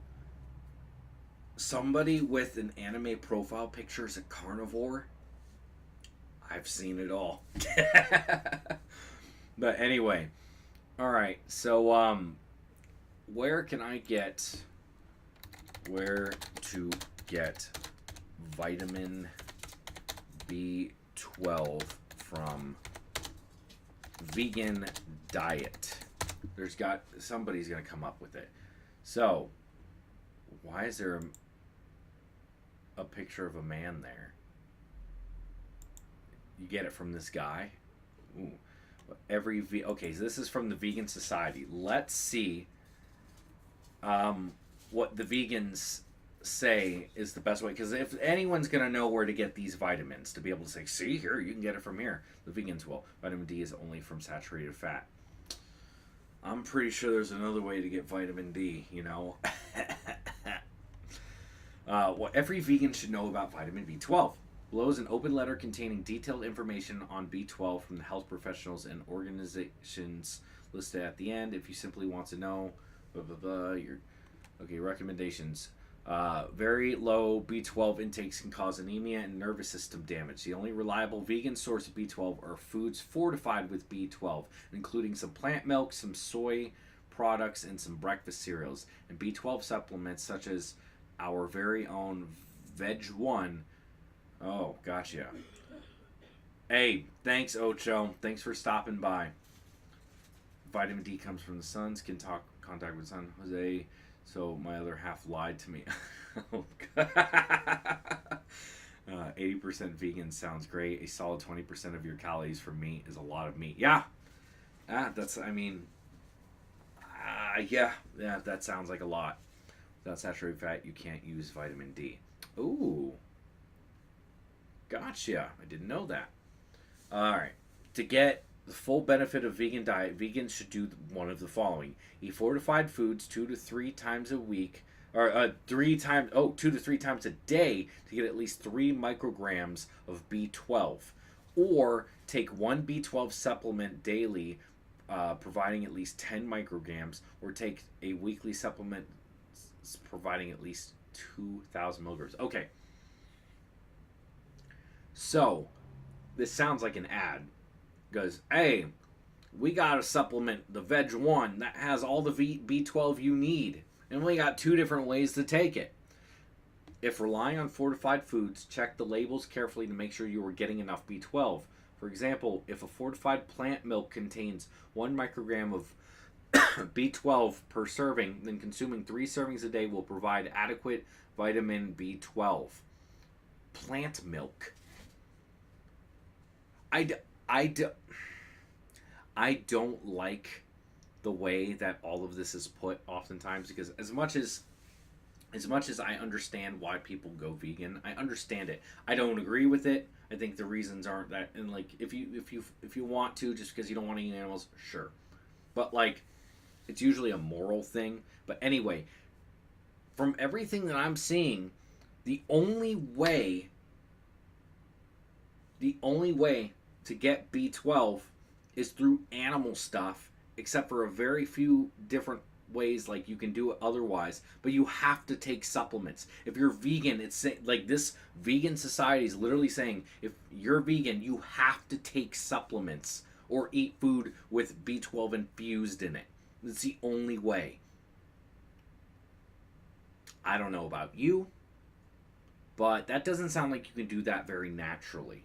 Speaker 1: somebody with an anime profile picture is a carnivore. I've seen it all. But anyway, all right. So where to get vitamin B12 from vegan diet? Somebody's gonna come up with it. So why is there a picture of a man there? You get it from this guy. Ooh. Okay, so this is from the Vegan Society. Let's see what the vegans say is the best way. Because if anyone's going to know where to get these vitamins, to be able to say, see, here, you can get it from here. The vegans will. Vitamin D is only from saturated fat. I'm pretty sure there's another way to get vitamin D, you know. What every vegan should know about vitamin B12. Below is an open letter containing detailed information on B12 from the health professionals and organizations listed at the end. If you simply want to know, blah, blah, blah, okay, recommendations. Very low B12 intakes can cause anemia and nervous system damage. The only reliable vegan source of B12 are foods fortified with B12, including some plant milk, some soy products, and some breakfast cereals. And B12 supplements such as our very own Veg 1. Oh, gotcha. Hey, thanks, Ocho. Thanks for stopping by. Vitamin D comes from the sun. Skin contact with the sun. Jose. So my other half lied to me. 80% vegan sounds great. A solid 20% of your calories from meat is a lot of meat. Yeah. That's, I mean, yeah, that sounds like a lot. Without saturated fat, you can't use vitamin D. Ooh. Gotcha. I didn't know that. All right. To get the full benefit of vegan diet, vegans should do one of the following: eat fortified foods 2 to 3 times a week, or 2 to 3 times a day to get at least 3 micrograms of B12, or take one B12 supplement daily, providing at least 10 micrograms, or take a weekly supplement providing at least 2,000 milligrams. Okay. So, this sounds like an ad. Goes, hey, we got a supplement, the Veg 1, that has all the B12 you need. And we got 2 different ways to take it. If relying on fortified foods, check the labels carefully to make sure you are getting enough B12. For example, if a fortified plant milk contains 1 microgram of B12 per serving, then consuming 3 servings a day will provide adequate vitamin B12. Plant milk. I don't like the way that all of this is put oftentimes, because as much as I understand why people go vegan, I understand it. I don't agree with it. I think the reasons aren't that, and like if you want to, just because you don't want to eat animals, sure. But like, it's usually a moral thing. But anyway, from everything that I'm seeing, the only way to get B12 is through animal stuff, except for a very few different ways, like you can do it otherwise, but you have to take supplements. If you're vegan, it's like this Vegan Society is literally saying, if you're vegan, you have to take supplements or eat food with B12 infused in it. It's the only way. I don't know about you, but that doesn't sound like you can do that very naturally.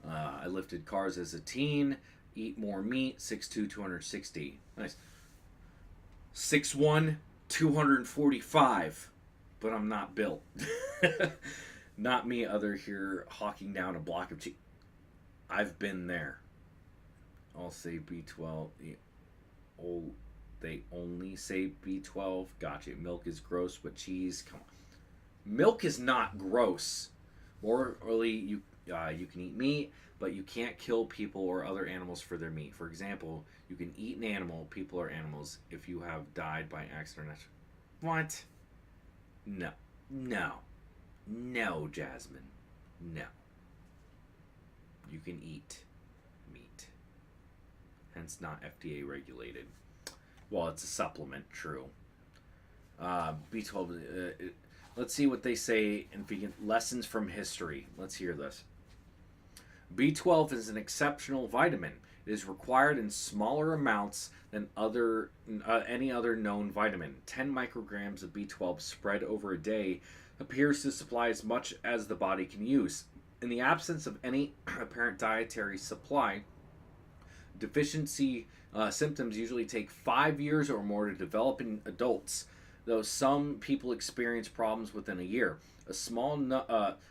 Speaker 1: I lifted cars as a teen. Eat more meat. 6'2", 260. Nice. 6'1", 245. But I'm not built. Not me, other here hawking down a block of cheese. I've been there. I'll say B12. Oh, they only say B12. Gotcha. Milk is gross, but cheese, come on. Milk is not gross. Morally, you can eat meat, but you can't kill people or other animals for their meat. For example, you can eat an animal, people are animals, if you have died by accident. What? No. No, Jasmine. No. You can eat meat. Hence not FDA regulated. Well, it's a supplement, true. B12, let's see what they say in vegan lessons from history. Let's hear this. B12 is an exceptional vitamin. It is required in smaller amounts than any other known vitamin. 10 micrograms of B12 spread over a day appears to supply as much as the body can use. In the absence of any apparent dietary supply, deficiency symptoms usually take 5 years or more to develop in adults. though some people experience problems within a year. A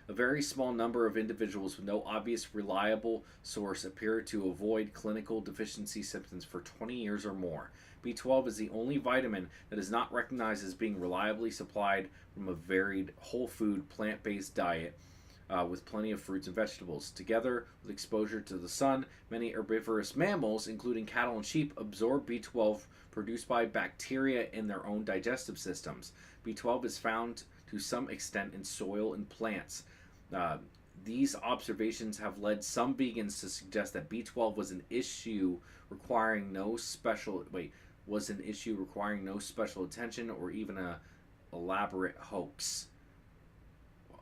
Speaker 1: very small number of individuals with no obvious reliable source appear to avoid clinical deficiency symptoms for 20 years or more. B12 is the only vitamin that is not recognized as being reliably supplied from a varied whole food plant based diet with plenty of fruits and vegetables. Together with exposure to the sun, many herbivorous mammals, including cattle and sheep, absorb B12 produced by bacteria in their own digestive systems. B12 is found to some extent in soil and plants. These observations have led some vegans to suggest that B12 was an issue requiring no special attention or even a elaborate hoax.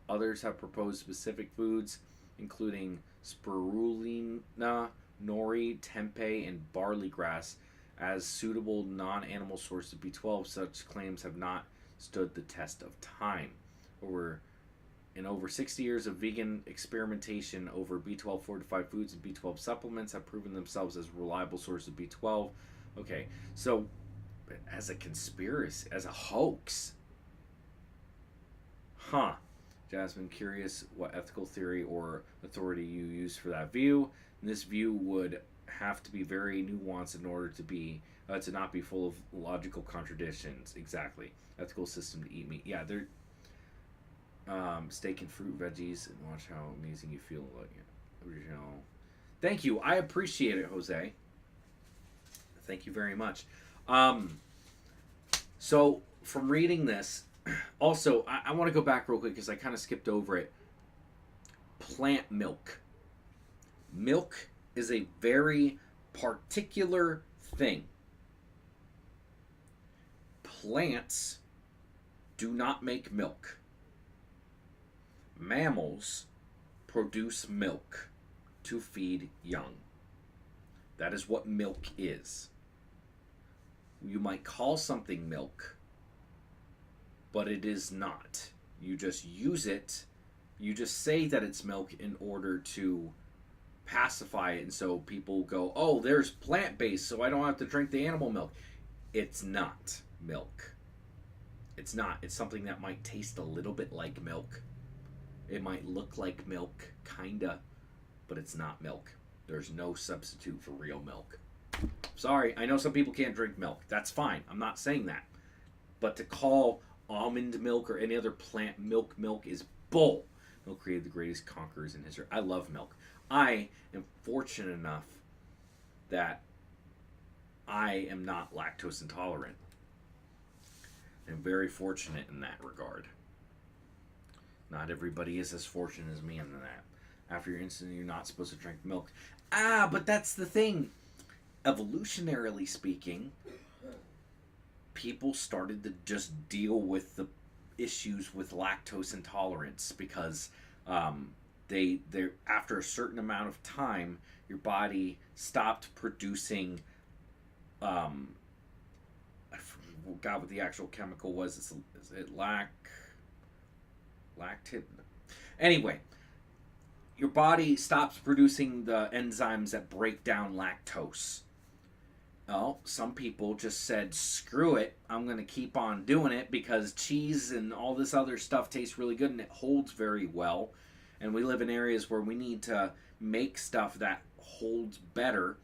Speaker 1: Others have proposed specific foods, including spirulina, nori, tempeh, and barley grass, as suitable non-animal sources of B12. Such claims have not stood the test of time. Over 60 years of vegan experimentation over B12 fortified foods and B12 supplements have proven themselves as reliable sources of B12. Okay, so as a conspiracy, as a hoax, huh? Jasmine, curious what ethical theory or authority you use for that view. And this view would have to be very nuanced in order to not be full of logical contradictions. Exactly. Ethical system to eat meat. Yeah, they're steak and fruit, veggies, and watch how amazing you feel about it. Original. Thank you. I appreciate it, Jose. Thank you very much. So from reading this, also I want to go back real quick because I kind of skipped over it. Plant milk. Milk is a very particular thing. Plants do not make milk. Mammals produce milk to feed young. That is what milk is. You might call something milk, but it is not. You just use it. You just say that it's milk in order to pacify it, and so people go, oh, there's plant-based, so I don't have to drink the animal milk. It's not milk. It's not. It's something that might taste a little bit like milk. It might look like milk, kinda, but it's not milk. There's no substitute for real milk. Sorry, I know some people can't drink milk. That's fine. I'm not saying that. But to call almond milk or any other plant milk is bull. Milk created the greatest conquerors in history. I love milk. I am fortunate enough that I am not lactose intolerant. I'm very fortunate in that regard. Not everybody is as fortunate as me in that. After your insulin, you're not supposed to drink milk. But that's the thing. Evolutionarily speaking, people started to just deal with the issues with lactose intolerance because they after a certain amount of time, your body stopped producing. I forgot what the actual chemical was. Is it lactate? Anyway, your body stops producing the enzymes that break down lactose. Well, some people just said, screw it, I'm going to keep on doing it because cheese and all this other stuff tastes really good and it holds very well. And we live in areas where we need to make stuff that holds better.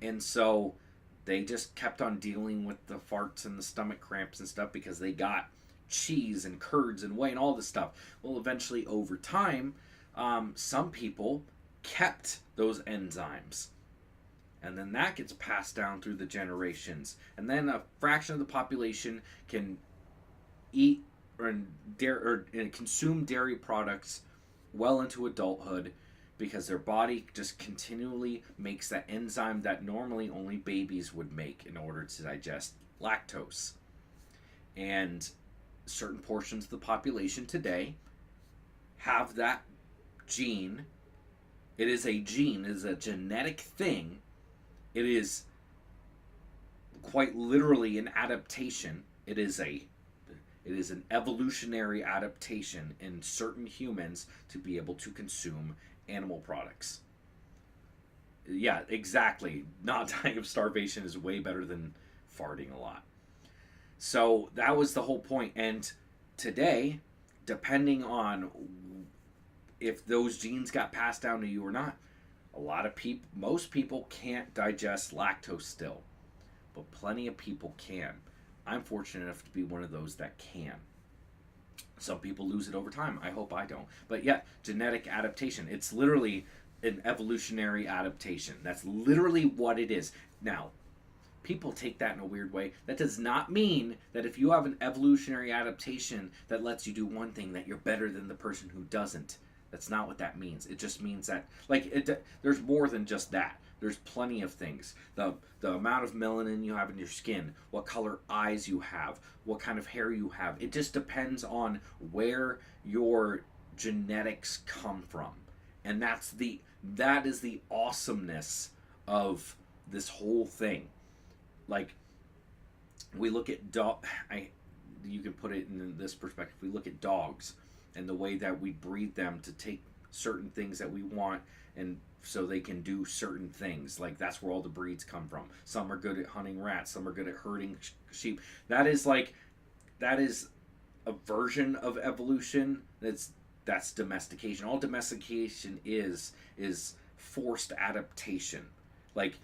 Speaker 1: And so they just kept on dealing with the farts and the stomach cramps and stuff because they got cheese and curds and whey and all this stuff. Well, eventually over time, some people kept those enzymes. And then that gets passed down through the generations. And then a fraction of the population can eat or consume dairy products well into adulthood because their body just continually makes that enzyme that normally only babies would make in order to digest lactose. And certain portions of the population today have that gene. It is a gene, it is a genetic thing. It is quite literally an adaptation. It is an evolutionary adaptation in certain humans to be able to consume animal products. Yeah, exactly. Not dying of starvation is way better than farting a lot. So that was the whole point. And today, depending on if those genes got passed down to you or not, a lot of people, most people can't digest lactose still, but plenty of people can. I'm fortunate enough to be one of those that can. Some people lose it over time. I hope I don't. But yeah, genetic adaptation. It's literally an evolutionary adaptation. That's literally what it is. Now, people take that in a weird way. That does not mean that if you have an evolutionary adaptation that lets you do one thing, that you're better than the person who doesn't. That's not what that means. It just means that, like, there's more than just that. There's plenty of things. The amount of melanin you have in your skin, what color eyes you have, what kind of hair you have. It just depends on where your genetics come from. And that is the awesomeness of this whole thing. Like, we look at you can put it in this perspective. We look at dogs and the way that we breed them to take certain things that we want, and so they can do certain things. Like, that's where all the breeds come from. Some are good at hunting rats, some are good at herding sheep. That is a version of evolution. That's domestication. All domestication is forced adaptation. Like,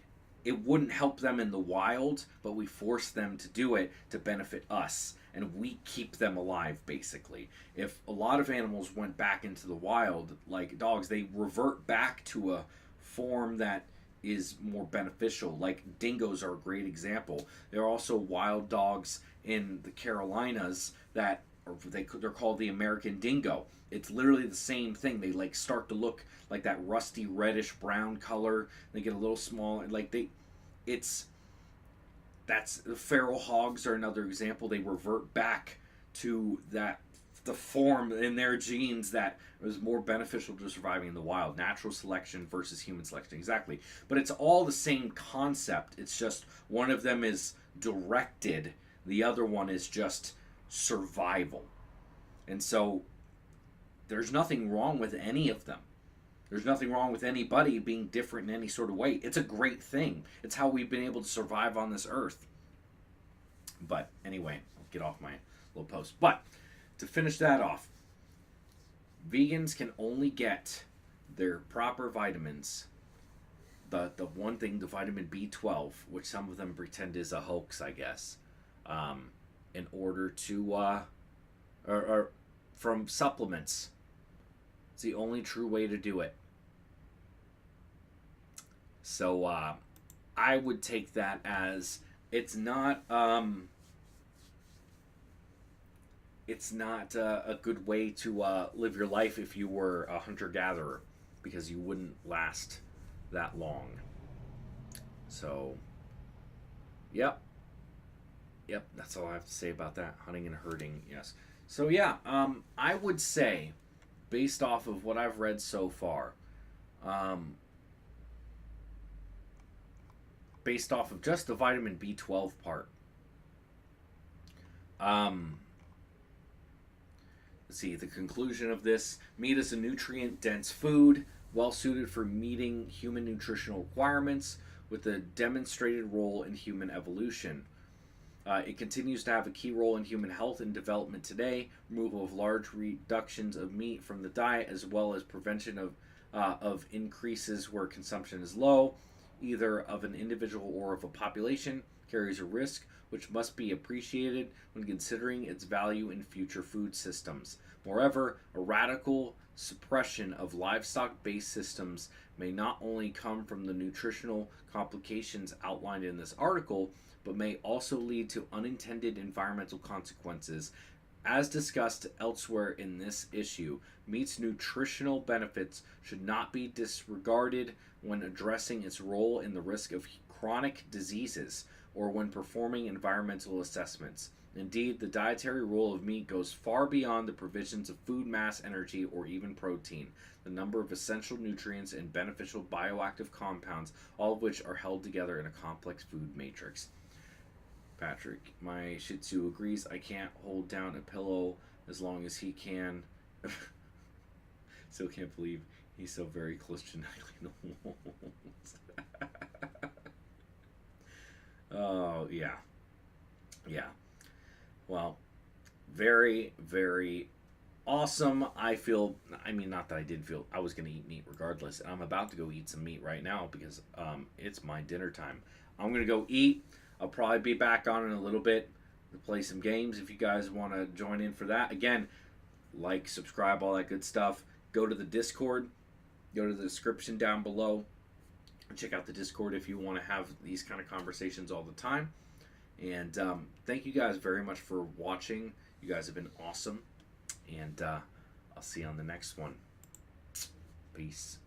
Speaker 1: it wouldn't help them in the wild, but we force them to do it to benefit us, and we keep them alive, basically. If a lot of animals went back into the wild, like dogs, they revert back to a form that is more beneficial. Like, dingoes are a great example. There are also wild dogs in the Carolinas that they're called the American dingo. It's literally the same thing. They like start to look like that rusty reddish brown color. They get a little small, and like that's feral hogs are another example. They revert back to the form in their genes that was more beneficial to surviving in the wild. Natural selection versus human selection, exactly. But it's all the same concept. It's just one of them is directed, the other one is just survival. And so there's nothing wrong with any of them. There's nothing wrong with anybody being different in any sort of way. It's a great thing. It's how we've been able to survive on this earth. But anyway, I'll get off my little post. But to finish that off, vegans can only get their proper vitamins. The one thing, the vitamin B12, which some of them pretend is a hoax, I guess, in order to, or from supplements. It's the only true way to do it. So I would take that as it's not a good way to live your life if you were a hunter-gatherer, because you wouldn't last that long. So, yep, that's all I have to say about that. Hunting and herding, yes. So yeah, I would say, based off of what I've read so far, based off of just the vitamin B12 part, let's see, the conclusion of this: meat is a nutrient-dense food, well suited for meeting human nutritional requirements, with a demonstrated role in human evolution. It continues to have a key role in human health and development today. Removal of large reductions of meat from the diet, as well as prevention of increases where consumption is low, either of an individual or of a population, carries a risk which must be appreciated when considering its value in future food systems. Moreover, a radical suppression of livestock-based systems may not only come from the nutritional complications outlined in this article, but may also lead to unintended environmental consequences. As discussed elsewhere in this issue, meat's nutritional benefits should not be disregarded when addressing its role in the risk of chronic diseases or when performing environmental assessments. Indeed, the dietary role of meat goes far beyond the provisions of food, mass, energy, or even protein. The number of essential nutrients and beneficial bioactive compounds, all of which are held together in a complex food matrix. Patrick, my Shih Tzu agrees. I can't hold down a pillow as long as he can. Still can't believe he's so very close genetically to the wolves. Oh, yeah. Yeah. Well, very, very awesome. I mean, not that I didn't feel, I was going to eat meat regardless. And I'm about to go eat some meat right now because it's my dinner time. I'm going to go eat. I'll probably be back on in a little bit to play some games if you guys want to join in for that. Again, like, subscribe, all that good stuff. Go to the Discord. Go to the description down below. Check out the Discord if you want to have these kind of conversations all the time. And thank you guys very much for watching. You guys have been awesome. And I'll see you on the next one. Peace.